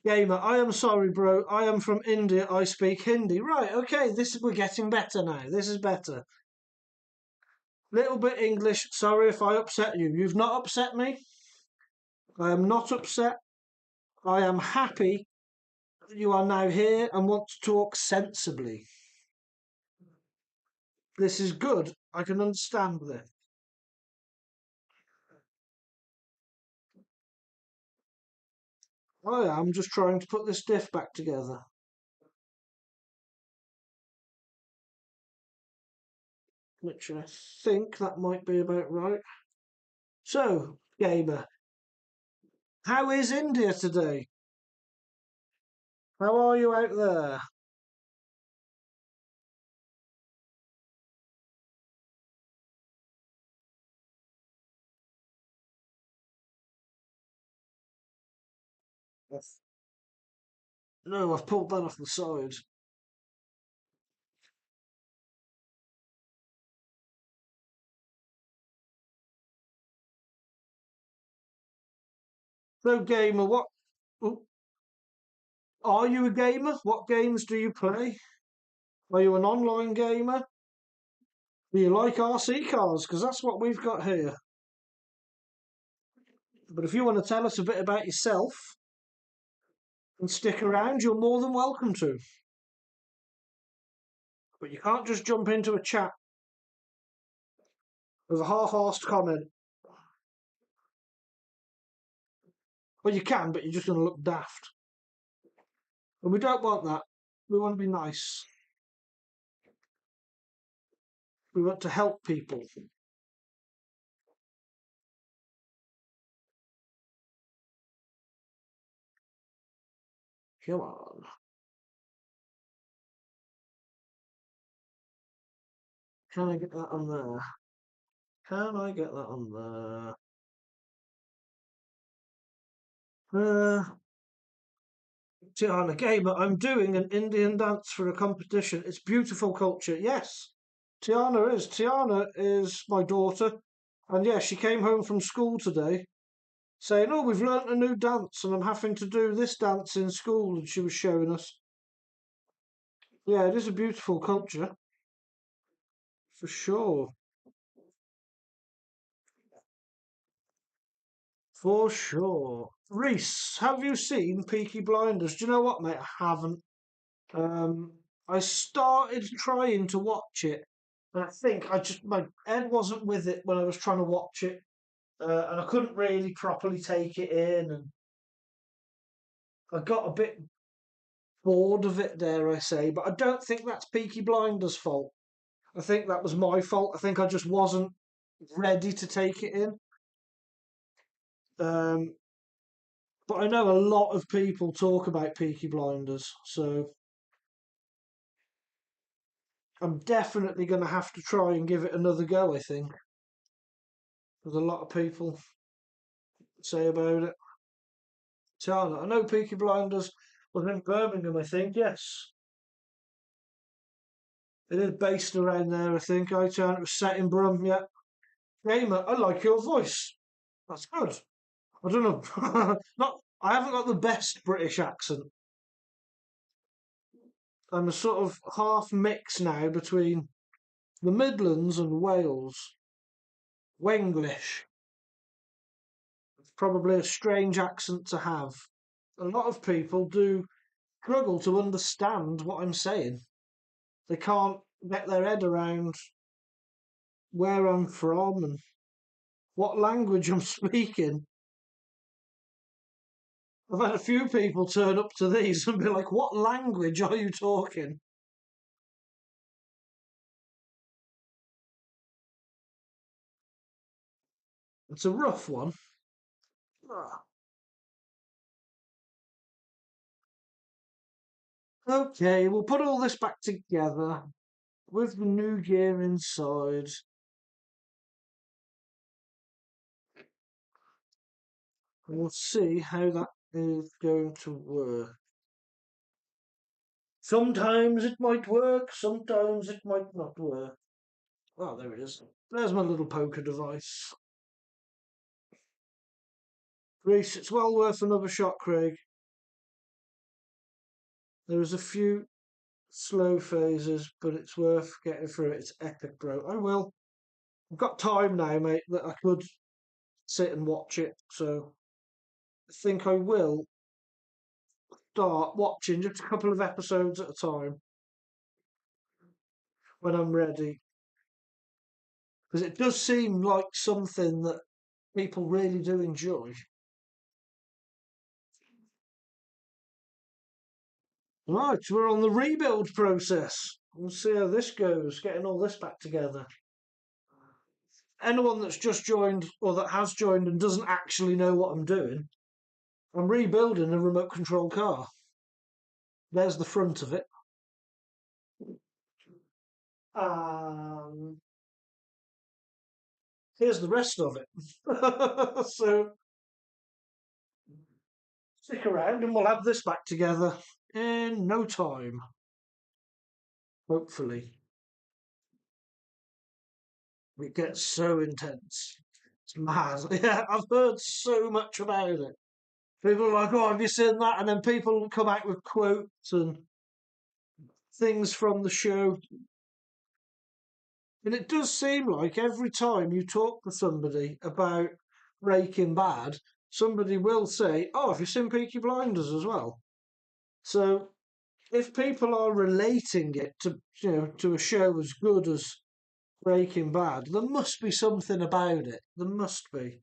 A: Gamer, I am sorry, bro. I am from India. I speak Hindi. Right, okay, we're getting better now. This is better. Little bit English. Sorry if I upset you. You've not upset me. I am not upset. I am happy that you are now here and want to talk sensibly. This is good. I can understand this. Oh yeah, I'm just trying to put this diff back together. Which I think that might be about right. So, gamer, how is India today? How are you out there? Yes. No, I've pulled that off the side. So, gamer, what oh, are you a gamer? What games do you play? Are you an online gamer? Do you like RC cars? Because that's what we've got here. But if you want to tell us a bit about yourself and stick around, you're more than welcome to. But you can't just jump into a chat with a half-arsed comment. Well, you can, but you're just going to look daft. And we don't want that. We want to be nice. We want to help people. Come on. Can I get that on there? Can I get that on there? Tiana Gamer, I'm doing an Indian dance for a competition. It's beautiful culture. Yes, Tiana is. Tiana is my daughter. And yeah, she came home from school today saying, "Oh, we've learnt a new dance and I'm having to do this dance in school." And she was showing us. Yeah, it is a beautiful culture. For sure. For sure. Reese, have you seen Peaky Blinders? Do you know what, mate? I haven't. I started trying to watch it, and I think my head wasn't with it when I was trying to watch it, and I couldn't really properly take it in, and I got a bit bored of it, dare I say. But I don't think that's Peaky Blinders' fault. I think that was my fault. I think I just wasn't ready to take it in. Um, but I know a lot of people talk about Peaky Blinders, so I'm definitely going to have to try and give it another go. I think there's a lot of people say about it. Tiana, I know Peaky Blinders was in Birmingham, I think. Yes, it is based around there. I think. Tiana, it was set in Brum. Yeah, Gamer, I like your voice. That's good. I don't know. Not. I haven't got the best British accent. I'm a sort of half mix now between the Midlands and Wales. Wenglish. It's probably a strange accent to have. A lot of people do struggle to understand what I'm saying. They can't get their head around where I'm from and what language I'm speaking. I've had a few people turn up to these and be like, "What language are you talking?" It's a rough one. Ah. Okay, we'll put all this back together with the new gear inside. We'll see how that is going to work. Sometimes it might work, sometimes it might not work. Oh, there it is. There's my little poker device. Reese, it's well worth another shot, Craig. There's a few slow phases, but it's worth getting through it. It's epic, bro. I will. I've got time now, mate, that I could sit and watch it. So I think I will start watching just a couple of episodes at a time when I'm ready. Because it does seem like something that people really do enjoy. Right, we're on the rebuild process. We'll see how this goes, getting all this back together. Anyone that's just joined or that has joined and doesn't actually know what I'm doing, I'm rebuilding a remote control car. There's the front of it. Um, Here's the rest of it. So stick around and we'll have this back together in no time. Hopefully. It gets so intense. It's mad. Yeah, I've heard so much about it. People are like, "Oh, have you seen that?" And then people come out with quotes and things from the show. And it does seem like every time you talk to somebody about Breaking Bad, somebody will say, "Oh, have you seen Peaky Blinders as well?" So if people are relating it to to a show as good as Breaking Bad, there must be something about it. There must be.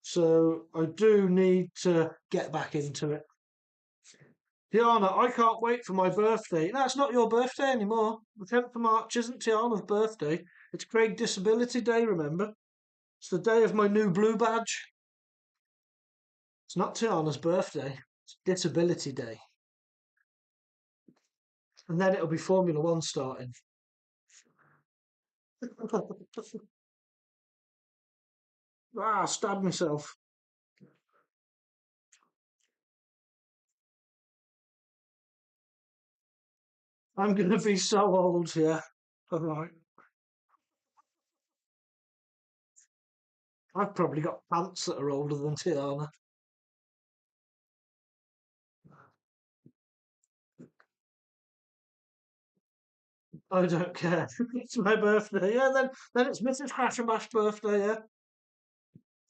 A: So I do need to get back into it. Tiana, I can't wait for my birthday. No, it's not your birthday anymore. The 10th of March isn't Tiana's birthday. It's Craig Disability Day, remember? It's the day of my new blue badge. It's not Tiana's birthday. It's Disability Day. And then it'll be Formula One starting. Ah, stabbed myself. I'm going to be so old here. All right. I've probably got pants that are older than Tiana. I don't care. It's my birthday. Yeah, then it's Mrs. Crash and Bash birthday. Yeah,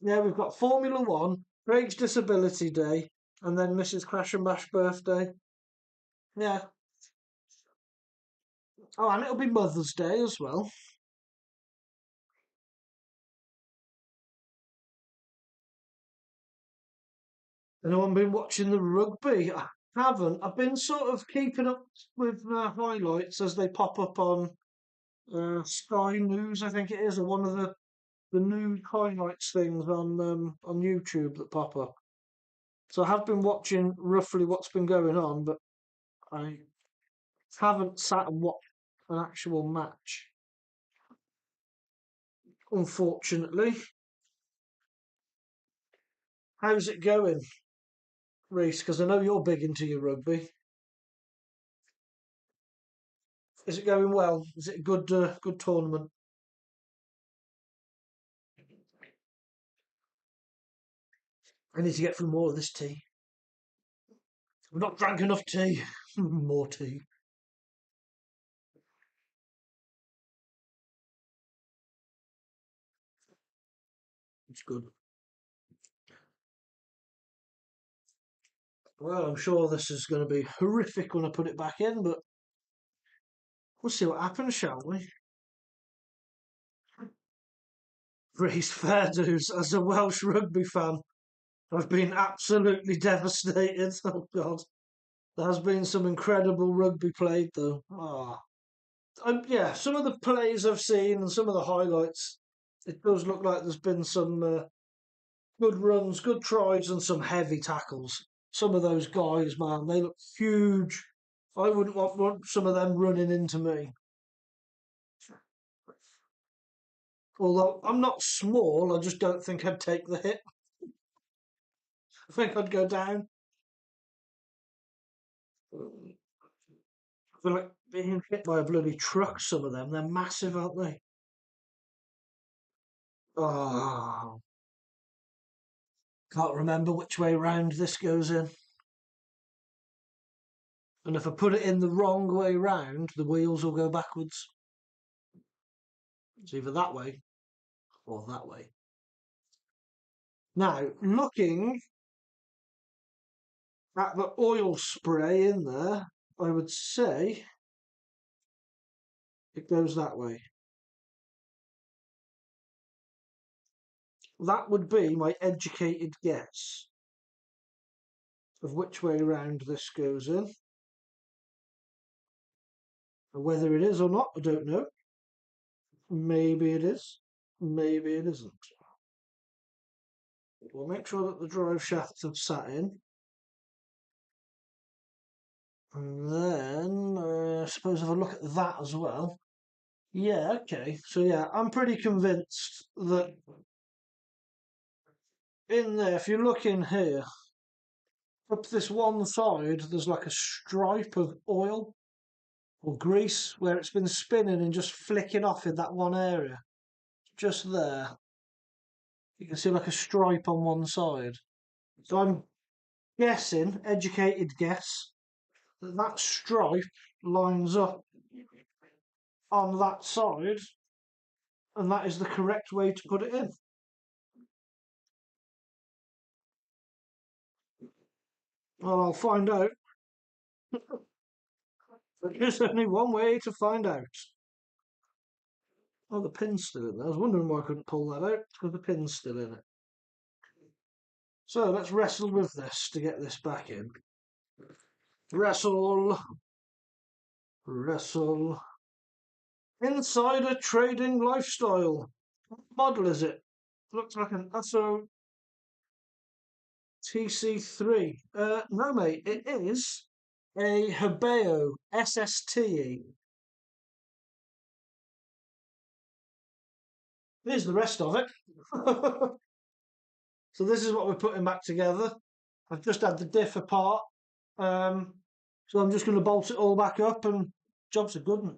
A: yeah. We've got Formula One, Craig's Disability Day, and then Mrs. Crash and Bash birthday. Yeah. Oh, and it'll be Mother's Day as well. Anyone been watching the rugby? I haven't. I've been sort of keeping up with highlights as they pop up on Sky News, I think it is, or one of the new highlights things on YouTube that pop up. So I have been watching roughly what's been going on, but I haven't sat and watched an actual match, unfortunately. How's it going, Reese? Because I know you're big into your rugby. Is it going well? Is it a good tournament? I need to get through more of this tea. I've not drank enough tea. More tea. It's good. Well, I'm sure this is going to be horrific when I put it back in, but we'll see what happens, shall we? Reese, fair dues. As a Welsh rugby fan, I've been absolutely devastated. Oh, God. There has been some incredible rugby played, though. Ah. Yeah, some of the plays I've seen and some of the highlights, it does look like there's been some good runs, good tries, and some heavy tackles. Some of those guys, man, they look huge. I wouldn't want some of them running into me. Although I'm not small, I just don't think I'd take the hit. I think I'd go down. I feel like being hit by a bloody truck, some of them. They're massive, aren't they? Oh, can't remember which way round this goes in. And if I put it in the wrong way round, the wheels will go backwards. It's either that way or that way. Now, looking at the oil spray in there, I would say it goes that way. That would be my educated guess of which way round this goes in. And whether it is or not, I don't know. Maybe it is, maybe it isn't. We'll make sure that the drive shafts have sat in. And then, I suppose if I look at that as well, yeah, okay. So yeah, I'm pretty convinced that in there, if you look in here, up this one side, there's like a stripe of oil or grease where it's been spinning and just flicking off in that one area. Just there. You can see like a stripe on one side. So I'm guessing, educated guess, that that stripe lines up on that side, and that is the correct way to put it in. Well, I'll find out. There's only one way to find out. Oh, the pin's still in there. I was wondering why I couldn't pull that out, because the pin's still in it. So let's wrestle with this to get this back in. Wrestle. Wrestle. Insider trading lifestyle. What model is it? Looks like an ASO TC3. No, mate, it is a hobao SSTE. Here's the rest of it. So this is what we're putting back together. I've just had the diff apart. So I'm just going to bolt it all back up and Job's a good one.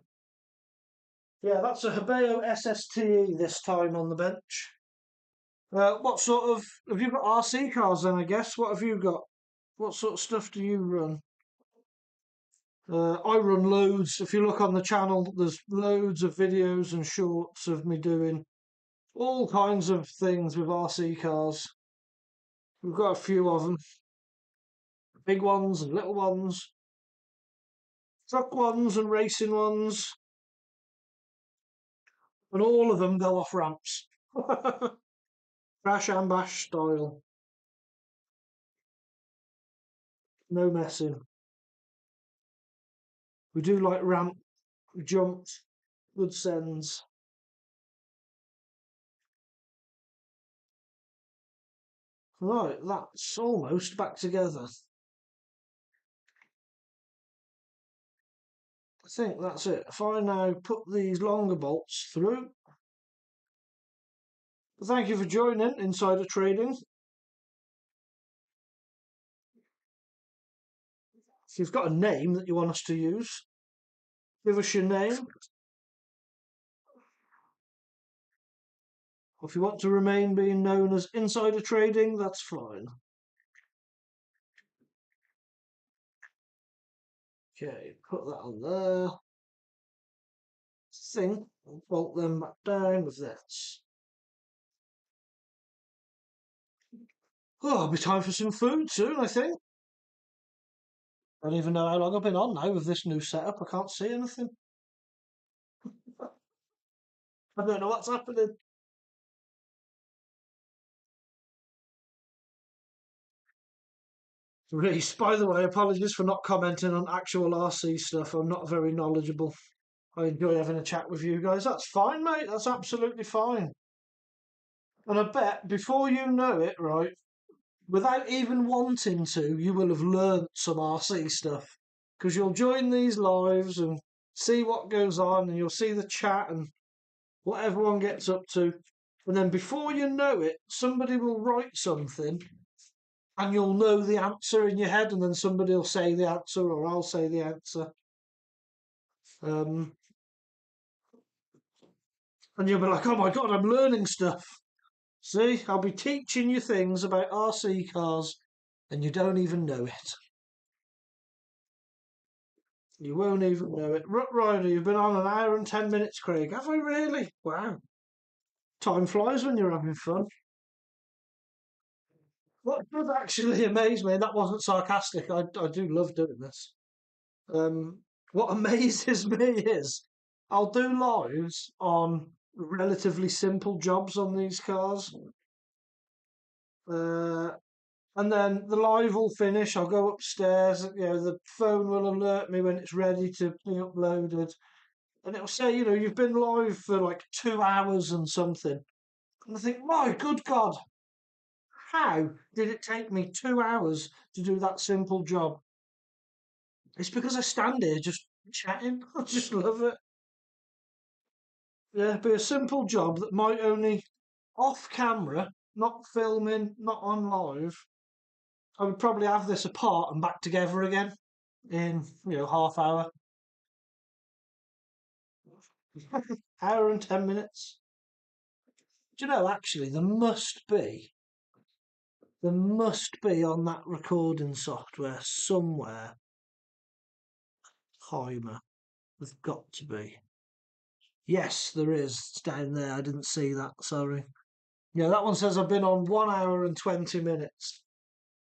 A: Yeah, that's a Hobao SSTE this time on the bench. What sort of, have you got RC cars then, I guess? What have you got? What sort of stuff do you run? I run loads. If you look on the channel, there's loads of videos and shorts of me doing all kinds of things with RC cars. We've got a few of them. Big ones and little ones. Truck ones and racing ones. And all of them go off ramps. Crash and bash style. No messing. We do like ramp jumps, good sends. Right, that's almost back together. I think that's it. If I now put these longer bolts through. Thank you for joining Insider Trading. If you've got a name that you want us to use, give us your name. Or if you want to remain being known as Insider Trading, that's fine. Okay, put that on there. Think we'll bolt them back down with this. Oh, it'll be time for some food soon, I think. I don't even know how long I've been on now with this new setup. I can't see anything. I don't know what's happening. Reese, by the way, apologies for not commenting on actual RC stuff. I'm not very knowledgeable. I enjoy having a chat with you guys. That's fine, mate. That's absolutely fine. And I bet before you know it, right, without even wanting to, you will have learnt some RC stuff. Because you'll join these lives and see what goes on, and you'll see the chat and what everyone gets up to. And then before you know it, somebody will write something and you'll know the answer in your head, and then somebody will say the answer, or I'll say the answer. And you'll be like, oh my God, I'm learning stuff. See, I'll be teaching you things about RC cars and you don't even know it. You won't even know it. Rut Rider, you've been on an hour and 10 minutes, Craig. Have I really? Wow. Time flies when you're having fun. What does actually amaze me, and that wasn't sarcastic, I do love doing this. What amazes me is I'll do lives on relatively simple jobs on these cars. Uh, and then the live will finish. I'll go upstairs. The phone will alert me when it's ready to be uploaded, and it'll say, you've been live for like 2 hours and something. And I think, my good God, how did it take me 2 hours to do that simple job? It's because I stand here just chatting. I just love it. Yeah, it'd be a simple job that might only off camera, not filming, not on live. I would probably have this apart and back together again in, half hour. Hour and 10 minutes. Do you know, actually, there must be on that recording software somewhere, timer. There's got to be. Yes, there is. It's down there. I didn't see that. Sorry. Yeah, that one says I've been on 1 hour and 20 minutes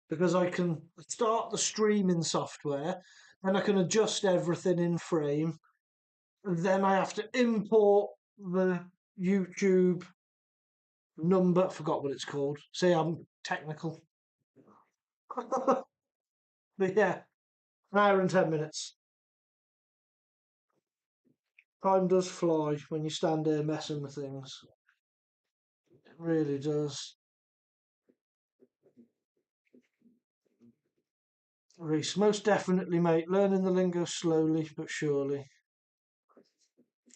A: because I can start the streaming software and I can adjust everything in frame. Then I have to import the YouTube number. I forgot what it's called. See, I'm technical. But yeah, an hour and 10 minutes. Time does fly when you stand there messing with things. It really does. Reese, most definitely, mate. Learning the lingo slowly but surely.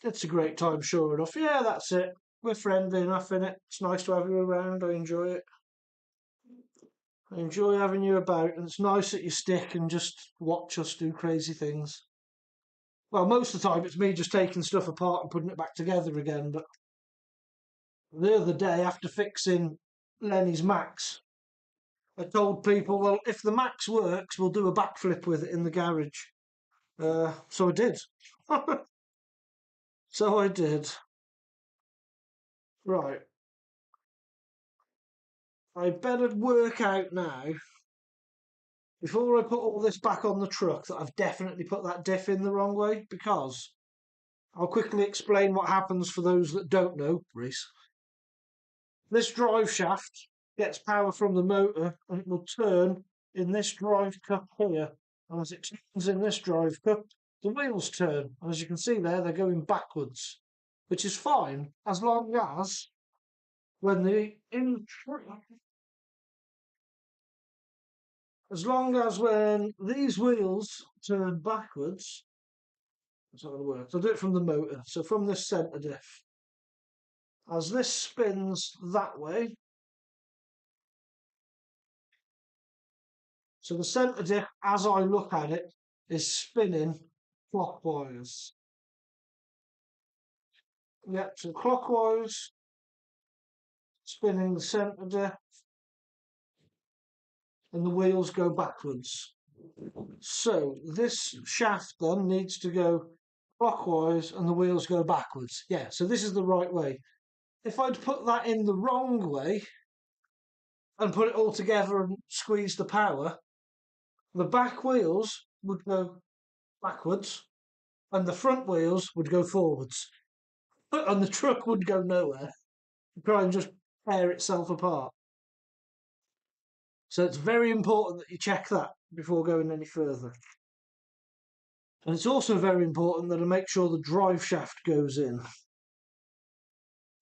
A: It's a great time, sure enough. Yeah, that's it. We're friendly enough, innit? It's nice to have you around. I enjoy it. I enjoy having you about, and it's nice that you stick and just watch us do crazy things. Well, most of the time it's me just taking stuff apart and putting it back together again. But the other day, after fixing Lenny's Max, I told people, well, if the Max works, we'll do a backflip with it in the garage. So I did. So I did. Right. I better work out now, before I put all this back on the truck, that I've definitely put that diff in the wrong way, because I'll quickly explain what happens for those that don't know, Reese. This drive shaft gets power from the motor and it will turn in this drive cup here. And as it turns in this drive cup, the wheels turn. And as you can see there, they're going backwards, which is fine as long as when when these wheels turn backwards, that's not going to work. So I'll do it from the motor. So from this centre diff. As this spins that way, so the centre diff, as I look at it, is spinning clockwise. Yep, so clockwise, spinning the centre diff, and the wheels go backwards. So this shaft then needs to go clockwise and the wheels go backwards. Yeah, so this is the right way. If I'd put that in the wrong way and put it all together and squeeze the power, the back wheels would go backwards and the front wheels would go forwards. And the truck would go nowhere. Try and just tear itself apart. So it's very important that you check that before going any further. And it's also very important that I make sure the drive shaft goes in.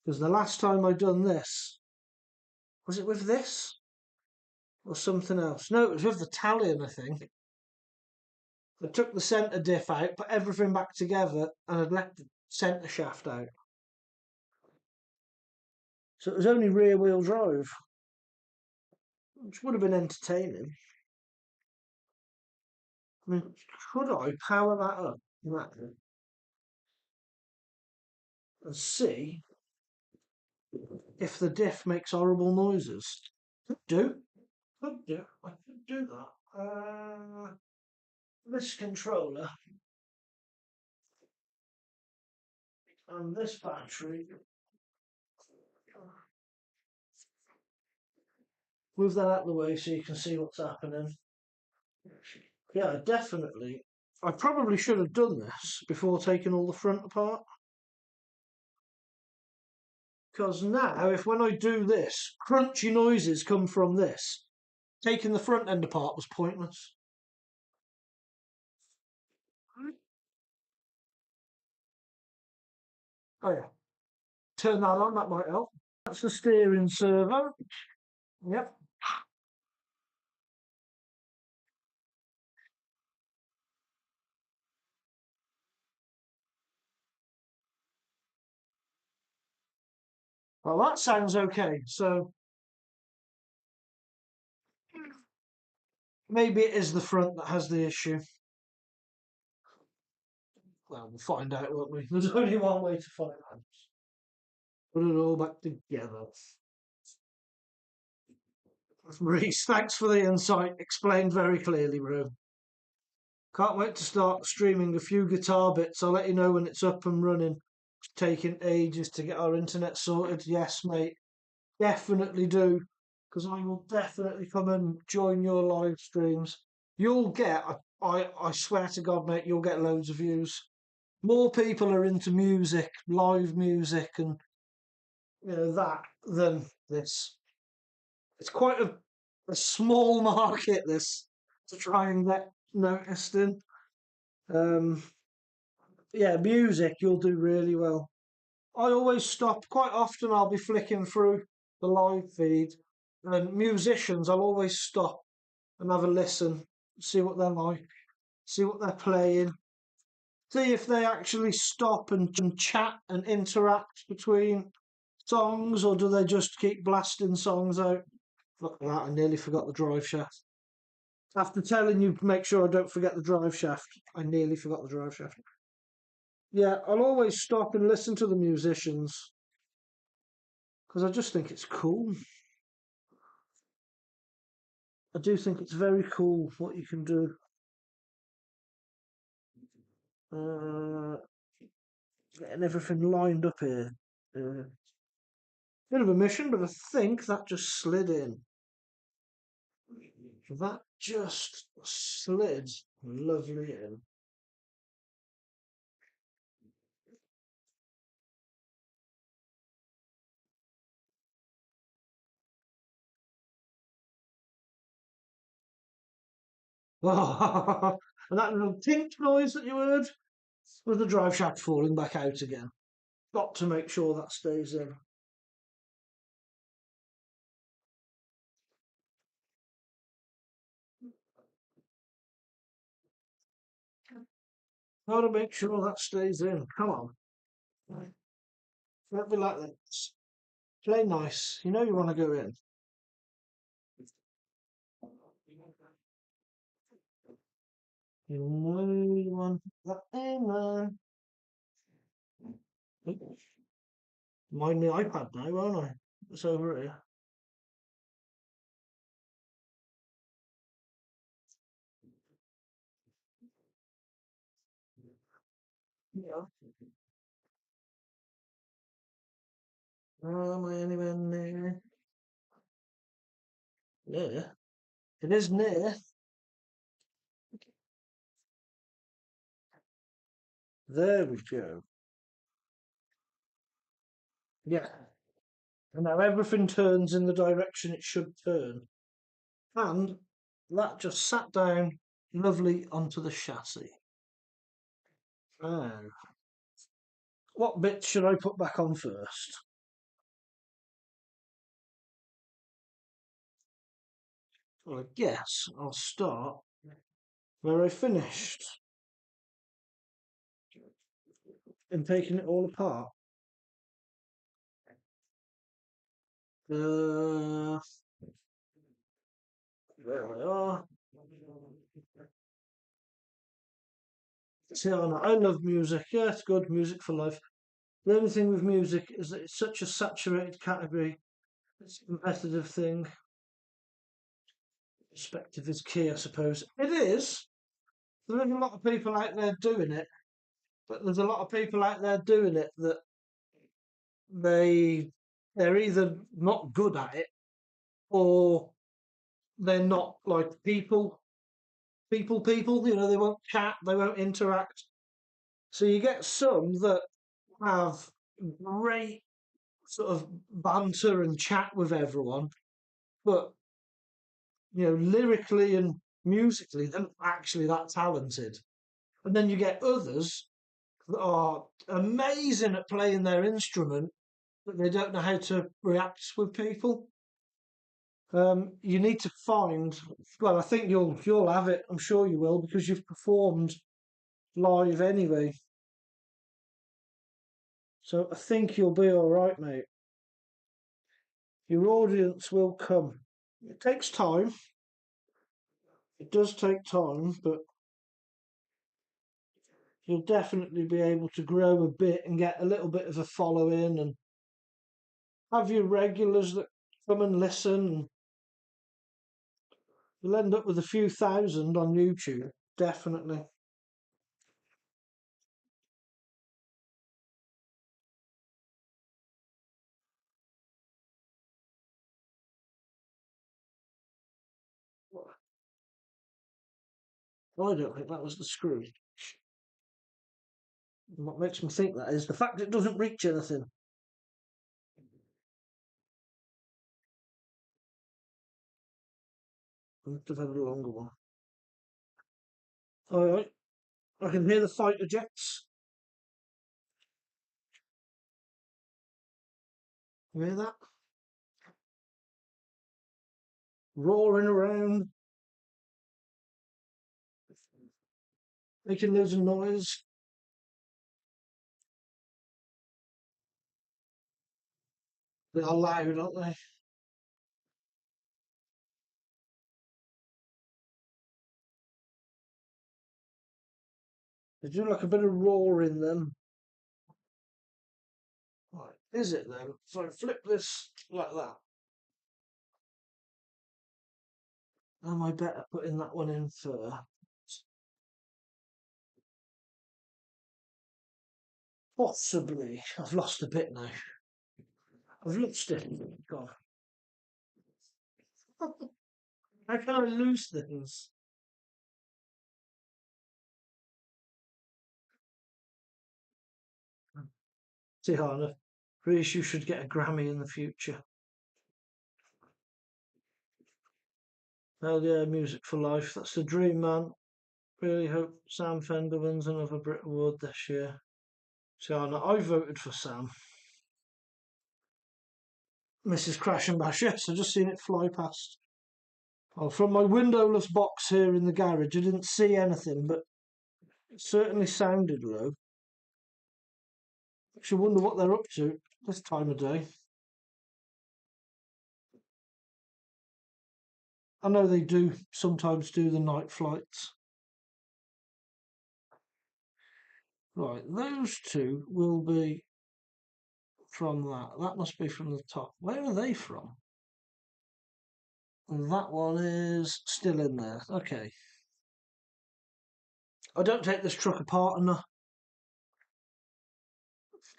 A: Because the last time I done this, was it with this? Or something else? No, it was with the Talion, I think. I took the centre diff out, put everything back together, and I'd left the centre shaft out. So it was only rear wheel drive, which would have been entertaining. I mean, could I power that up and see if the diff makes horrible noises? Could do. Could do. I could do that. This controller and this battery. Move that out of the way so you can see what's happening. Yeah, definitely. I probably should have done this before taking all the front apart. Because now, if when I do this, crunchy noises come from this, taking the front end apart was pointless. Oh yeah, turn that on, that might help. That's the steering servo. Yep. Well, that sounds okay. So maybe it is the front that has the issue. Well, we'll find out, won't we? There's only one way to find out. Put it all back together. Reese, thanks for the insight. Explained very clearly, bro. Can't wait to start streaming a few guitar bits. I'll let you know when it's up and running. It's taking ages to get our internet sorted. Yes, mate. Definitely do. Because I will definitely come and join your live streams. You'll get, I swear to God, mate, you'll get loads of views. More people are into music, live music, and that than this. It's quite a small market, this, to try and get noticed in. Yeah, music, you'll do really well. I always stop, quite often I'll be flicking through the live feed, and musicians, I'll always stop and have a listen, see what they're like, see what they're playing, see if they actually stop and chat and interact between songs, or do they just keep blasting songs out? Look at that, I nearly forgot the drive shaft. After telling you to make sure I don't forget the drive shaft, I nearly forgot the drive shaft. Yeah, I'll always stop and listen to the musicians because I just think it's cool. I do think it's very cool what you can do. Uh, Getting everything lined up here. Bit of a mission, but I think that just slid in. That just slid lovely in. Oh, and that little tink noise that you heard was the drive shaft falling back out again. Got to make sure that stays in. Got to make sure that stays in. Come on. Don't be like this. Play nice. You know you want to go in. You know you want that in there. Mind me iPad now, won't I? It's over here. Yeah. Am I anywhere near? Near. It is near. There we go. Yeah. And now everything turns in the direction it should turn. And that just sat down lovely onto the chassis. Oh. What bit should I put back on first? Well, I guess I'll start where I finished and taking it all apart. Uh, there we are. See, I love music. Yeah, it's good. Music for life. The only thing with music is that it's such a saturated category. It's a competitive thing. Perspective is key, I suppose. It is. There are a lot of people out there doing it, but there's a lot of people out there doing it that they they're either not good at it or they're not like people. You know, they won't chat, they won't interact. So you get some that have great sort of banter and chat with everyone, but you know, lyrically and musically, they're not actually that talented. And then you get others that are amazing at playing their instrument, but they don't know how to react with people. You need to find. Well, I think you'll have it. I'm sure you will because you've performed live anyway. So I think you'll be all right, mate. Your audience will come. It takes time. It does take time, but you'll definitely be able to grow a bit and get a little bit of a following and have your regulars that come and listen. You'll end up with a few thousand on YouTube, definitely. I don't think that was the screw. What makes me think that is the fact it doesn't reach anything. I must have had a longer one. Alright, I can hear the fighter jets. You hear that? Roaring around, making loads of noise. They are loud, aren't they? They do like a bit of roar in them. is it then? So I flip this like that. Am I better putting that one in first? Possibly. I've lost a bit now. I've lost it. God. How can I lose things? Tihana, Reese, you should get a Grammy in the future. Hell yeah, music for life. That's the dream, man. Really hope Sam Fender wins another Brit Award this year. Tihana, I voted for Sam. Mrs. Crash and Bash, yes, I just seen it fly past. Oh, from my windowless box here in the garage, I didn't see anything, but it certainly sounded low. Actually, wonder what they're up to this time of day. I know they do sometimes do the night flights. Right, those two will be from that. That must be from the top. Where are they from? And that one is still in there. Okay. I don't take this truck apart enough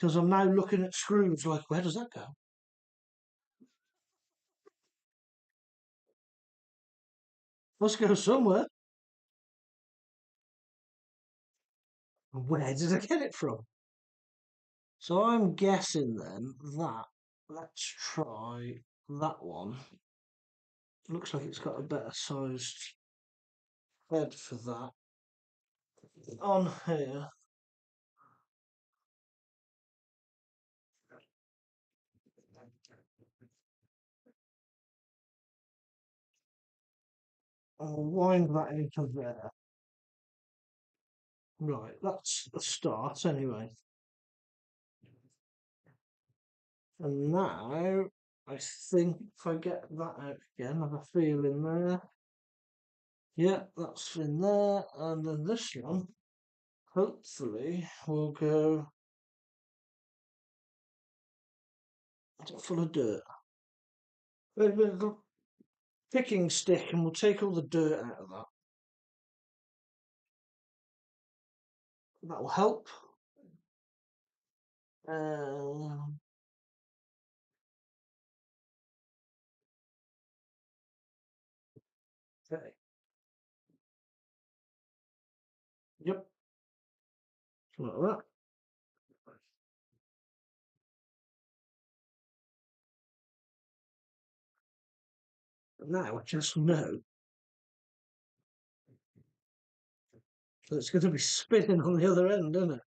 A: because I'm now looking at screws like, where does that go? Must go somewhere. Where did I get it from? So I'm guessing then that, let's try that one. Looks like it's got a better sized head for that. On here, I'll wind that into there. Right, that's a start anyway. And now, I think if I get that out again, I have a feeling there. Yeah, that's in there. And then this one, hopefully, will go full of dirt. Maybe a little picking stick and we'll take all the dirt out of that. That will help. Um, okay. Yep. Like that. Now I just know that it's going to be spinning on the other end, isn't it?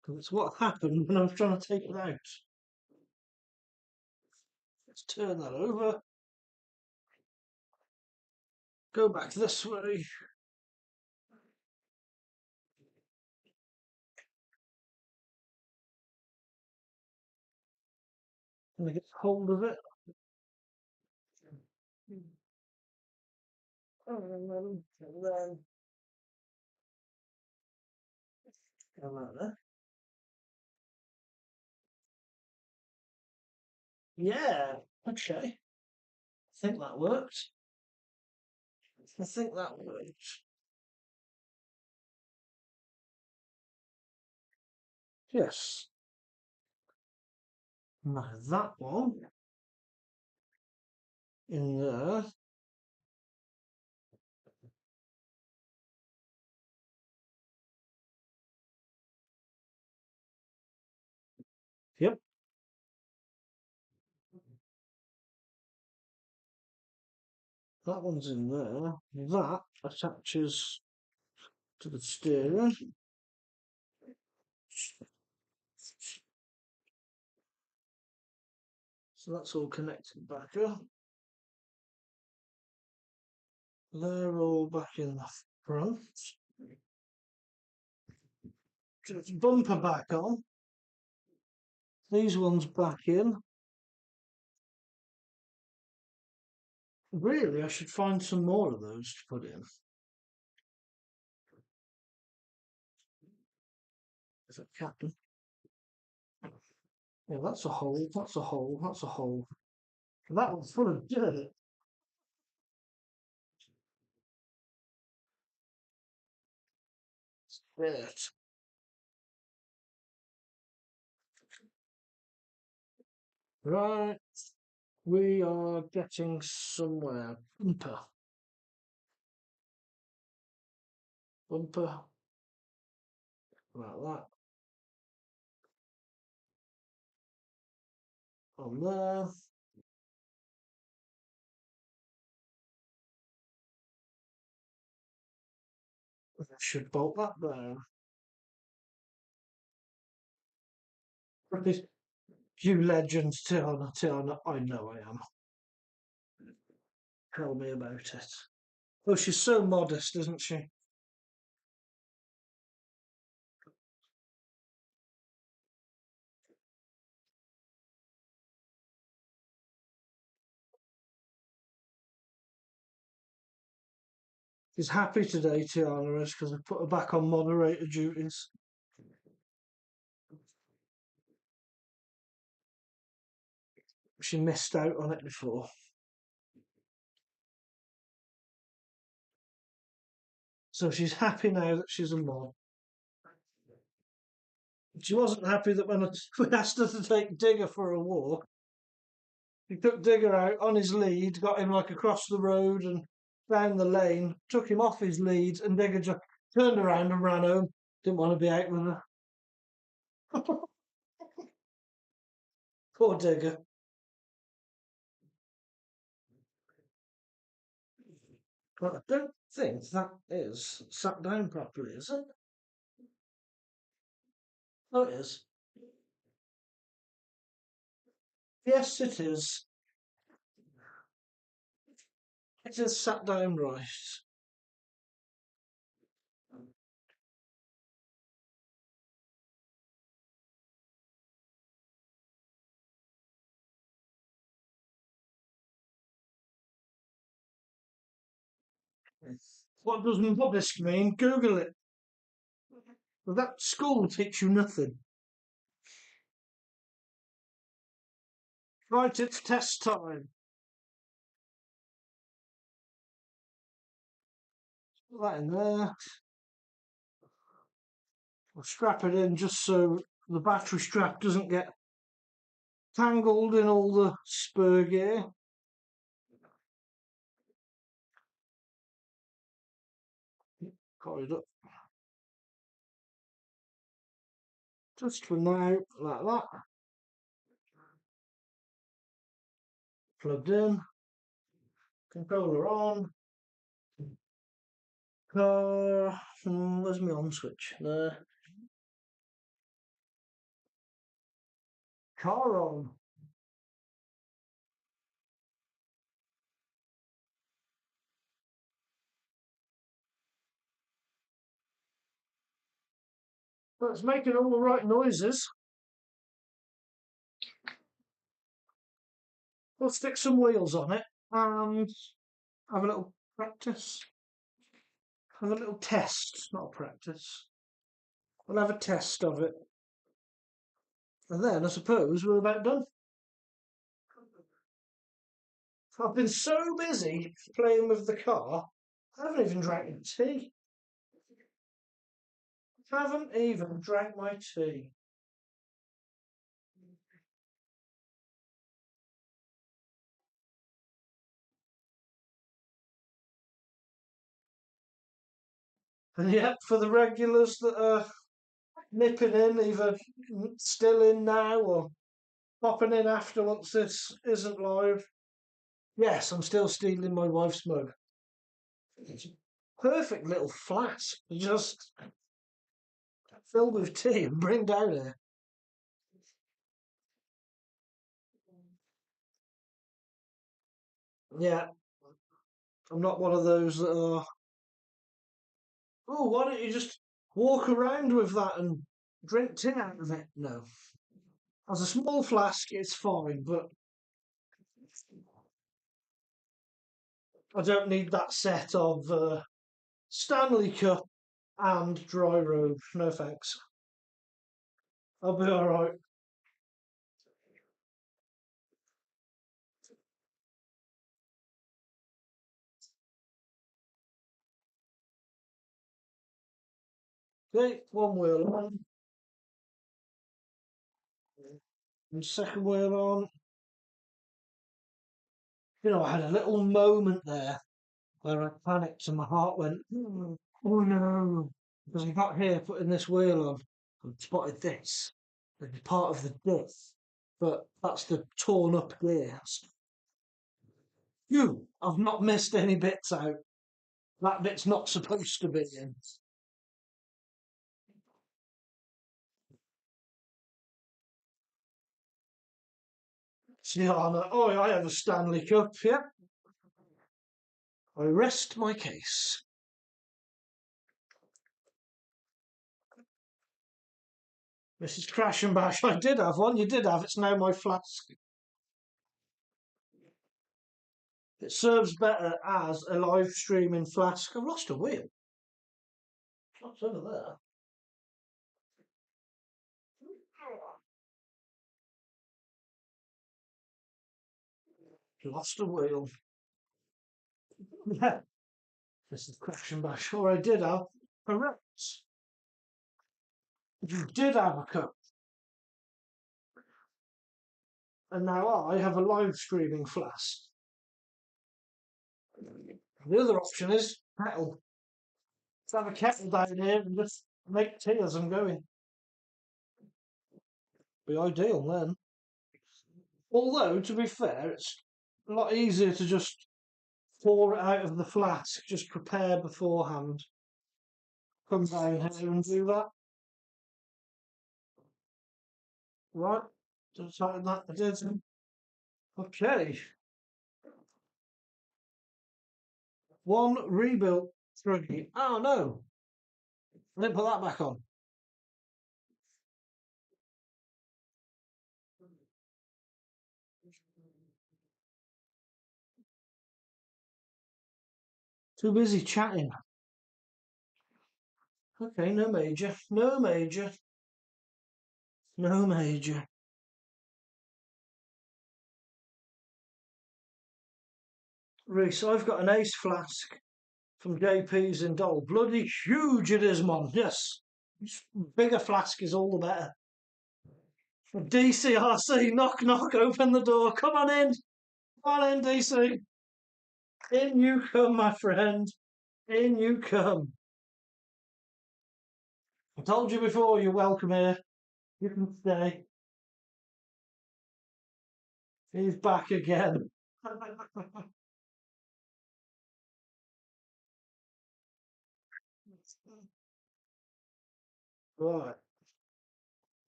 A: Because it's what happened when I was trying to take it out. Let's turn that over. Go back this way. And I get hold of it. And then go like that. Yeah, okay. I think that worked. I think that worked. Yes. Now that one in there. Yep. That one's in there. That attaches to the steering. So that's all connected back up. They're all back in the front. Its bumper back on. These ones back in. Really, I should find some more of those to put in. Perfect, Captain. Yeah, that's a hole, that's a hole, that's a hole. And that one's full of dirt. Dirt. Right, we are getting somewhere. Bumper. Bumper. Like that. On there. I should bolt that down. You legends, Tiana, Tiana, I know I am. Tell me about it. Oh, she's so modest, isn't she? She's happy today, Tiana is, because I put her back on moderator duties. She missed out on it before. So she's happy now that she's a mod. She wasn't happy that when we asked her to take Digger for a walk, he took Digger out on his lead, got him like across the road and down the lane, took him off his lead, and Digger just turned around and ran home. Didn't want to be out with her. Poor Digger. But I don't think that is sat down properly, is it? Oh, it is. Yes, it is. It is sat down right. What does modest mean? Google it. Well, that school will teach you nothing. Right, it's test time. Put that in there. I'll strap it in just so the battery strap doesn't get tangled in all the spur gear. Got it up. Just for now, like that. Plugged in. Controller on. Car. Where's my on switch? There. Car on. Well, it's making all the right noises. We'll stick some wheels on it and have a little practice. Have a little test, not a practice. We'll have a test of it. And then I suppose we're about done. I've been so busy playing with the car, I haven't even drank my tea. Haven't even drank my tea. And yet, for the regulars that are nipping in, either still in now or popping in after once this isn't live, yes, I'm still stealing my wife's mug. It's a perfect little flask, just filled with tea and bring down here. Yeah, I'm not one of those that are, oh, why don't you just walk around with that and drink tea out of it? No. As a small flask, it's fine, but I don't need that set of Stanley Cup and dry robe. No thanks. I'll be all right. Okay, one wheel on, and second wheel on. You know, I had a little moment there where I panicked and my heart went, oh no, because I got here putting this wheel on and spotted this. It's part of the diff, but that's the torn up gears. I've not missed any bits out. That bit's not supposed to be in. Sienna, oh, I have a Stanley Cup, yep. I rest my case. Mrs. Crash and Bash, I did have one. You did have. It's now my flask. It serves better as a live streaming flask. I've lost a wheel. What's over there? Lost a wheel. Yeah, this is Crash and Bash. Or I did have a Rex. You did have a cup. And now I have a live streaming flask. The other option is kettle. Let's have a kettle down here and just make tea as I'm going. Be ideal then. Although, to be fair, it's a lot easier to just pour it out of the flask, just prepare beforehand. Come down here and do that. Right, just like that I did. Okay, one rebuilt 3. Oh no, I didn't put that back on. Too busy chatting. Okay, no major, no major, no major. Reese, I've got an ace flask from JP's in Dole. Bloody huge it is, man. Yes. Bigger flask is all the better. DCRC, knock, knock, open the door. Come on in. Come on in, DC. In you come, my friend. In you come. I told you before, you're welcome here. You can stay. He's back again. Right.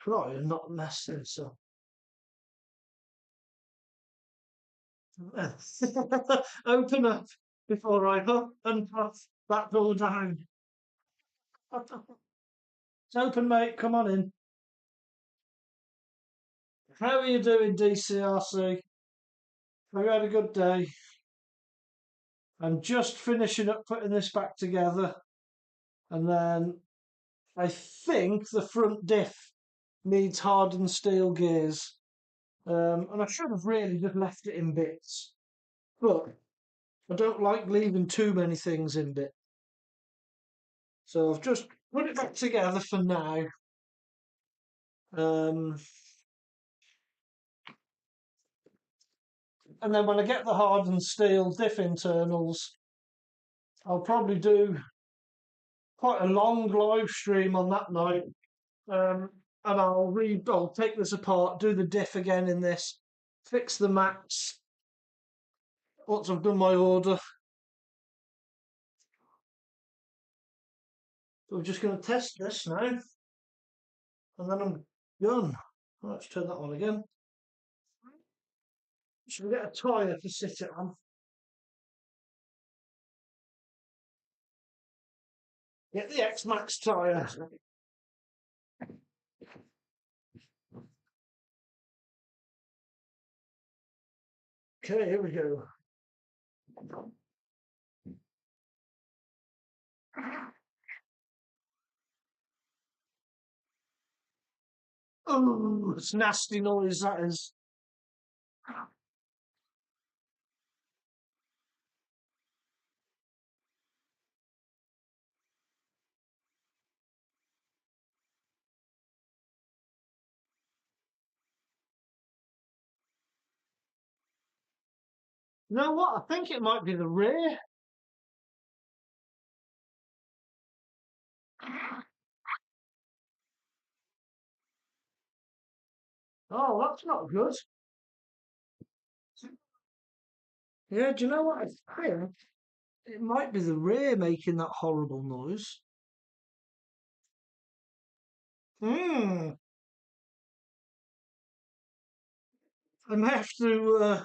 A: Try and not mess this up. Open up before I up and puff that door down. It's open, mate. Come on in. How are you doing, DCRC? Have you had a good day? I'm just finishing up putting this back together, and then I think the front diff needs hardened steel gears. And I should have really just left it in bits, but I don't like leaving too many things in bits. So I've just put it back together for now. Um, and then when I get the hardened steel diff internals, I'll probably do quite a long live stream on that night. And I'll take this apart, do the diff again in this, fix the mats once I've done my order. So I'm just going to test this now, and then I'm done. Let's turn that on again. Should we get a tyre to sit it on? Get the X-Max tyre. Okay, here we go. Oh, it's nasty noise, that is. You know what? I think it might be the rear. Oh, that's not good. Yeah, do you know what I think? It might be the rear making that horrible noise. Hmm. I may have to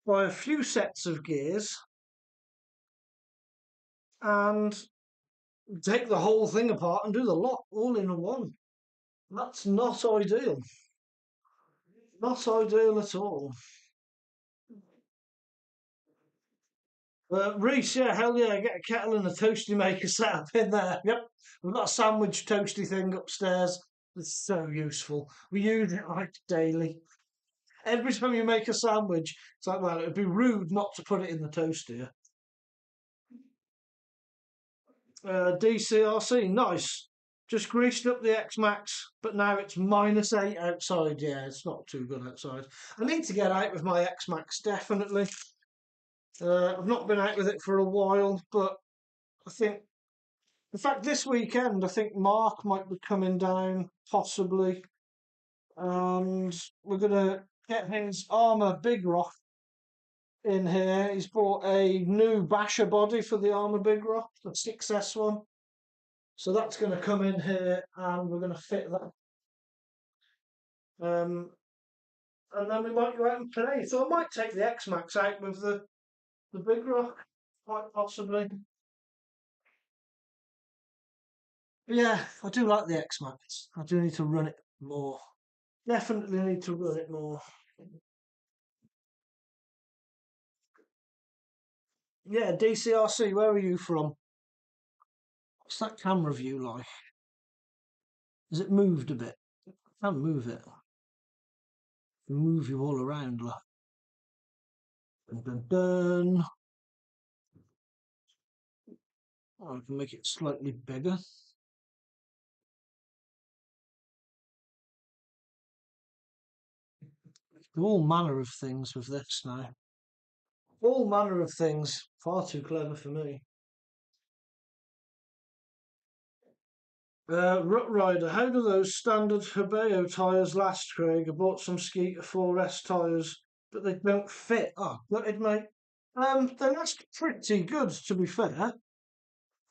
A: buy a few sets of gears and take the whole thing apart and do the lot all in one. That's not ideal. Not ideal at all. Reese, yeah, hell yeah, get a kettle and a toasty maker set up in there. Yep, we've got a sandwich toasty thing upstairs. It's so useful. We use it like daily. Every time you make a sandwich, it's like, well, it'd be rude not to put it in the toaster. DCRC, nice. Just greased up the X-Max, but now it's -8 outside. Yeah, it's not too good outside. I need to get out with my X-Max, definitely. I've not been out with it for a while, but I think, in fact, this weekend, I think Mark might be coming down, possibly, and we're going to get his Armour Big Rock in here. He's bought a new basher body for the Armour Big Rock, the 6S one. So that's going to come in here and we're going to fit that. And then we might go out and play. So I might take the X-Max out with the Big Rock, quite possibly. But yeah, I do like the X-Max. I do need to run it more. Definitely need to run it more. Yeah, DCRC, where are you from? What's that camera view like? Has it moved a bit? I can't move it. Move you all around. Look. Dun, dun, dun. Oh, I can make it slightly bigger. Do all manner of things with this now. All manner of things. Far too clever for me. Rut Rider, how do those standard hobao tyres last, Craig? I bought some Skeeter 4S tyres, but they don't fit. Oh, gutted, mate. They last pretty good, to be fair.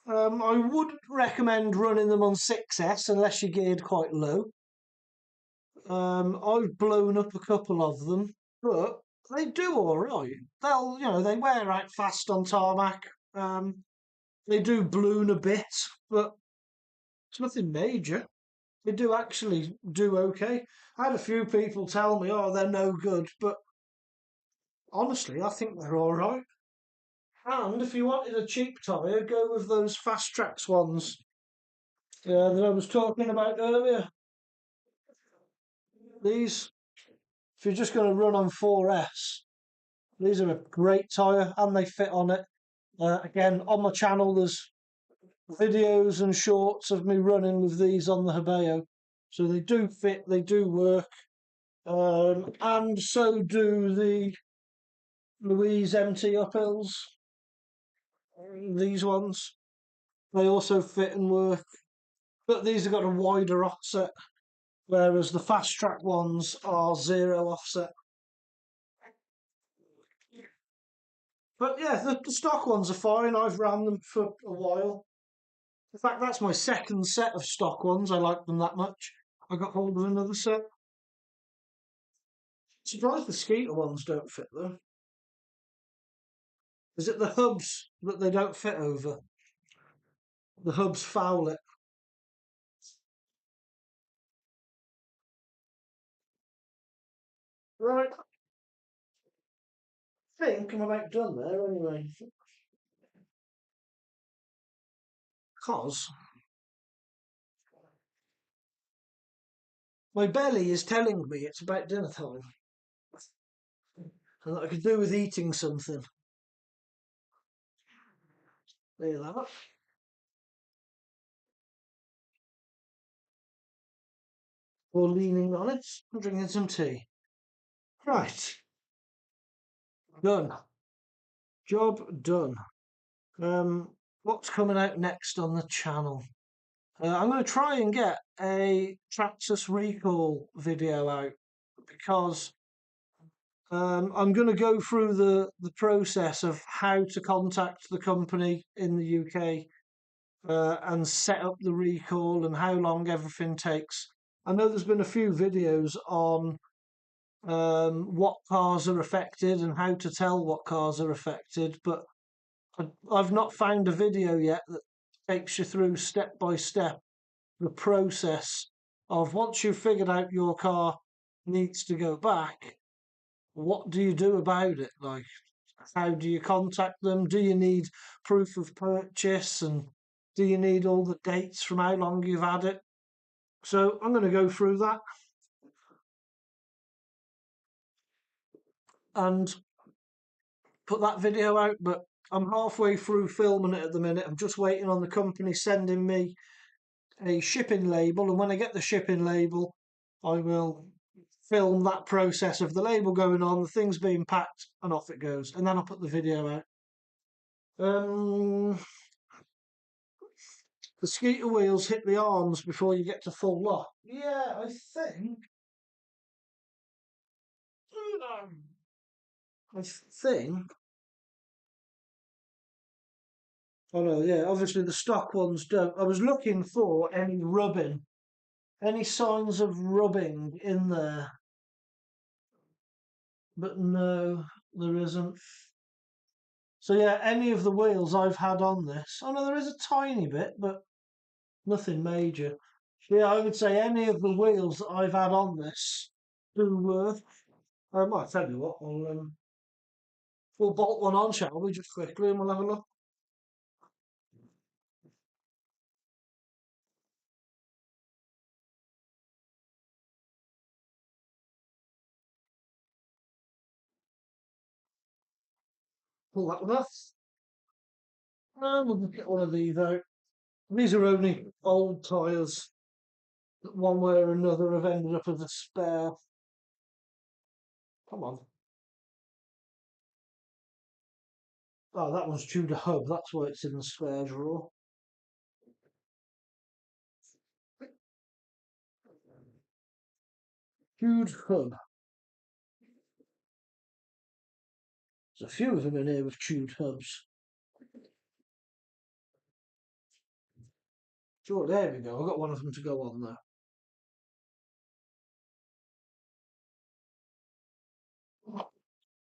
A: I wouldn't recommend running them on 6S unless you're geared quite low. I've blown up a couple of them, but they do all right. They wear out fast on tarmac. They do balloon a bit, but it's nothing major. They do actually do okay. I had a few people tell me, "Oh, they're no good," but honestly, I think they're all right. And if you wanted a cheap tyre, go with those Fast Tracks ones that I was talking about earlier. These, if you're just going to run on 4S, these are a great tyre and they fit on it. Again, on my channel, there's videos and shorts of me running with these on the hobao. So they do fit, they do work. And so do the Louise MT uphills. These ones, they also fit and work. But these have got a wider offset, whereas the fast track ones are zero offset. But yeah, the stock ones are fine. I've ran them for a while. In fact, that's my second set of stock ones. I like them that much. I got hold of another set. Surprised the Skeeter ones don't fit though. Is it the hubs that they don't fit over? The hubs foul it. Right, I think I'm about done there anyway. Because My belly is telling me it's about dinner time. And that I could do with eating something. There you have it. Or leaning on it. I'm drinking some tea. Right. Done. Job done. What's coming out next on the channel? I'm going to try and get a Traxxas recall video out because I'm going to go through the process of how to contact the company in the UK and set up the recall and how long everything takes. I know there's been a few videos on what cars are affected and how to tell what cars are affected, but I've not found a video yet that takes you through step by step the process of once you've figured out your car needs to go back, what do you do about it? Like, how do you contact them? Do you need proof of purchase? And do you need all the dates from how long you've had it? So I'm going to go through that and put that video out, but I'm halfway through filming it at the minute. I'm just waiting on the company sending me a shipping label, and when I get the shipping label, I will film that process of the label going on, the things being packed, and off it goes. And then I'll put the video out. The skeeter wheels hit the arms before you get to full lock. Yeah, I think. I think. Oh no, yeah, obviously the stock ones don't. I was looking for any rubbing, any signs of rubbing in there, but no, there isn't. So yeah, any of the wheels I've had on this. Oh no, there is a tiny bit, but nothing major. Yeah, I would say any of the wheels that I've had on this do work. I'll tell you what, we'll bolt one on, shall we, just quickly, and we'll have a look. Pull that one off. And we'll get one of these out. These are only old tyres that one way or another have ended up as a spare. Come on. Oh, that one's due to hub. That's why it's in the spare drawer. Huge hub. There's a few of them in here with chewed hubs. Sure, there we go. I've got one of them to go on there.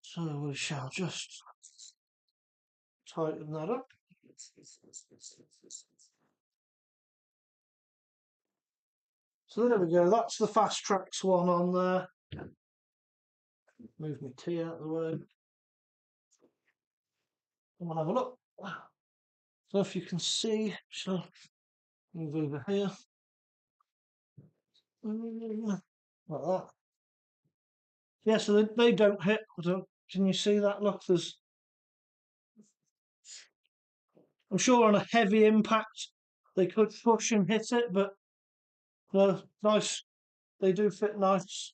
A: So we shall just tighten that up. So there we go. That's the Fast Tracks one on there. Move my tea out of the way. And we'll have a look. So if you can see, shall move over here. Like that. Yeah, so they don't hit. Can you see that? Look, I'm sure on a heavy impact they could push and hit it, but no, nice. They do fit nice.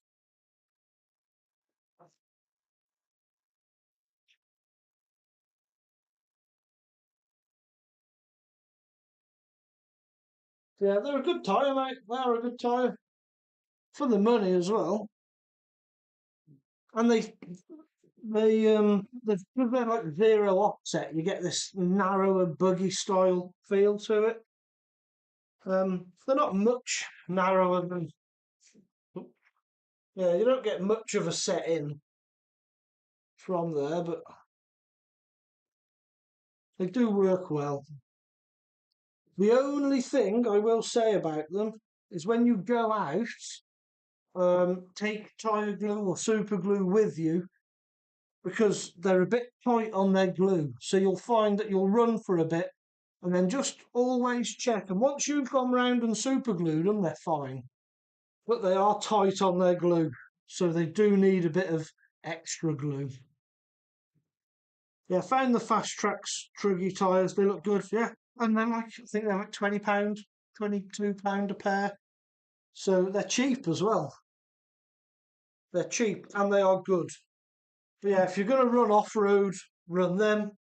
A: Yeah, they're a good tyre, mate. They're a good tyre for the money as well. And they're like zero offset. You get this narrower buggy style feel to it. They're not much narrower than. Yeah, you don't get much of a set in from there, but they do work well. The only thing I will say about them is when you go out, take tyre glue or super glue with you because they're a bit tight on their glue. So you'll find that you'll run for a bit and then just always check. And once you've gone round and super glued them, they're fine. but they are tight on their glue, so they do need a bit of extra glue. Yeah, found the Fast Tracks Truggy tyres. They look good, yeah, and they're like, I think they're like £20, £22 a pair. So they're cheap as well. They're cheap and they are good. But yeah, if you're going to run off road, run them.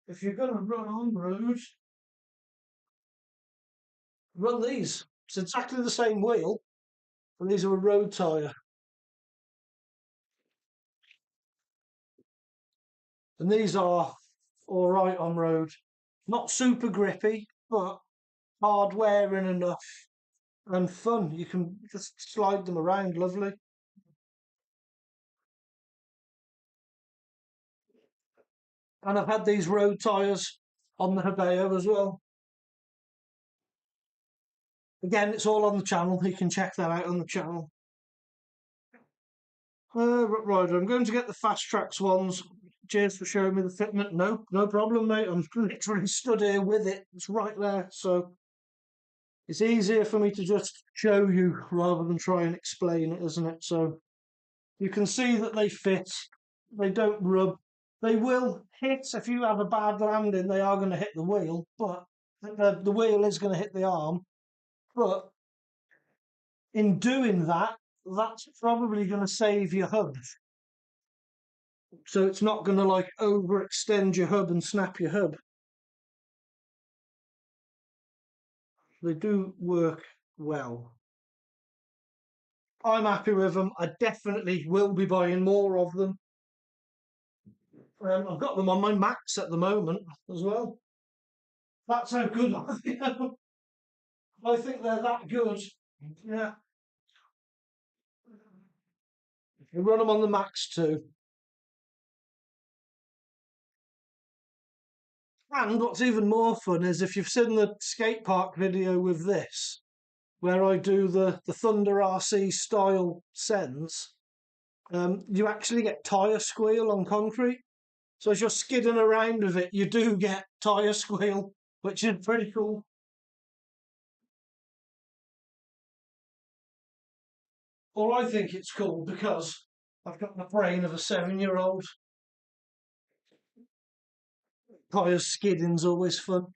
A: If you're going to run on road, run these. It's exactly the same wheel, and these are a road tyre. And these are all right on road. Not super grippy, but hard wearing enough and fun. You can just slide them around lovely. And I've had these road tyres on the Hobao as well. Again, it's all on the channel. You can check that out on the channel. Right, I'm going to get the Fast Tracks ones. Cheers for showing me the fitment. No problem, mate. I'm literally stood here with it. It's right there. So it's easier for me to just show you rather than try and explain it, isn't it? So you can see that they fit. They don't rub. They will hit. If you have a bad landing, they are going to hit the wheel, but the wheel is going to hit the arm. But in doing that, that's probably going to save your hubs. So it's not going to like overextend your hub and snap your hub. They do work well. I'm happy with them. I definitely will be buying more of them. I've got them on my Macs at the moment as well. That's how good I am. I think they're that good. Yeah. You run them on the Macs too. And what's even more fun is if you've seen the skate park video with this, where I do the Thunder RC style sends, you actually get tyre squeal on concrete. So as you're skidding around with it, you do get tyre squeal, which is pretty cool. Or I think it's cool because I've got the brain of a 7-year-old. Tyre skidding's always fun.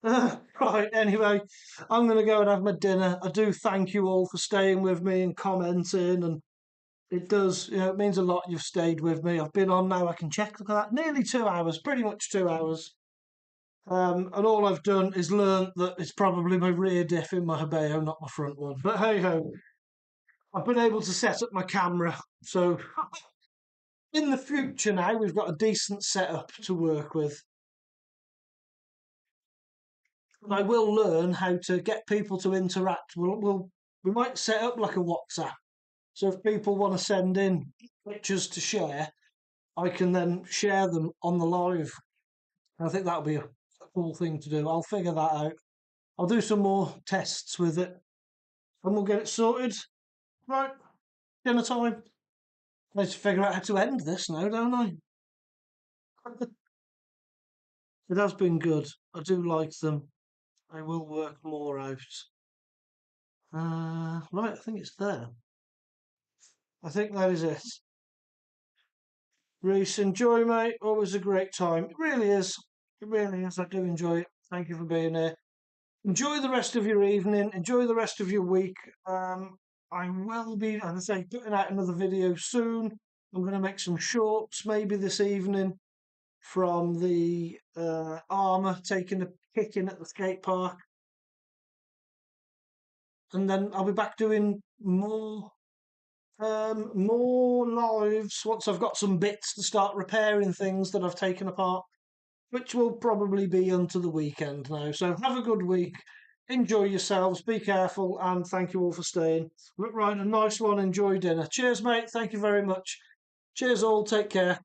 A: Right, anyway, I'm going to go and have my dinner. I do thank you all for staying with me and commenting, and it does, it means a lot you've stayed with me. I've been on now, I can check, look at that, nearly 2 hours, pretty much 2 hours. And all I've done is learnt that it's probably my rear diff in my Hobao, not my front one. But hey ho, I've been able to set up my camera. So in the future now, we've got a decent setup to work with. I will learn how to get people to interact. We might set up like a WhatsApp. So if people want to send in pictures to share, I can then share them on the live. I think that'll be a cool thing to do. I'll figure that out. I'll do some more tests with it and we'll get it sorted. Right, dinner time. I need to figure out how to end this now, don't I? It has been good. I do like them. I will work more out. Right, I think it's there. I think that is it. Reese, enjoy, mate. Always a great time. It really is. It really is. I do enjoy it. Thank you for being here. Enjoy the rest of your evening. Enjoy the rest of your week. I will be, as I say, putting out another video soon. I'm going to make some shorts maybe this evening from the Armour taking a kick in at the skate park. And then I'll be back doing more lives once I've got some bits to start repairing things that I've taken apart, which will probably be unto the weekend now. So have a good week. Enjoy yourselves. Be careful. And thank you all for staying. Right, a nice one. Enjoy dinner. Cheers, mate. Thank you very much. Cheers all. Take care.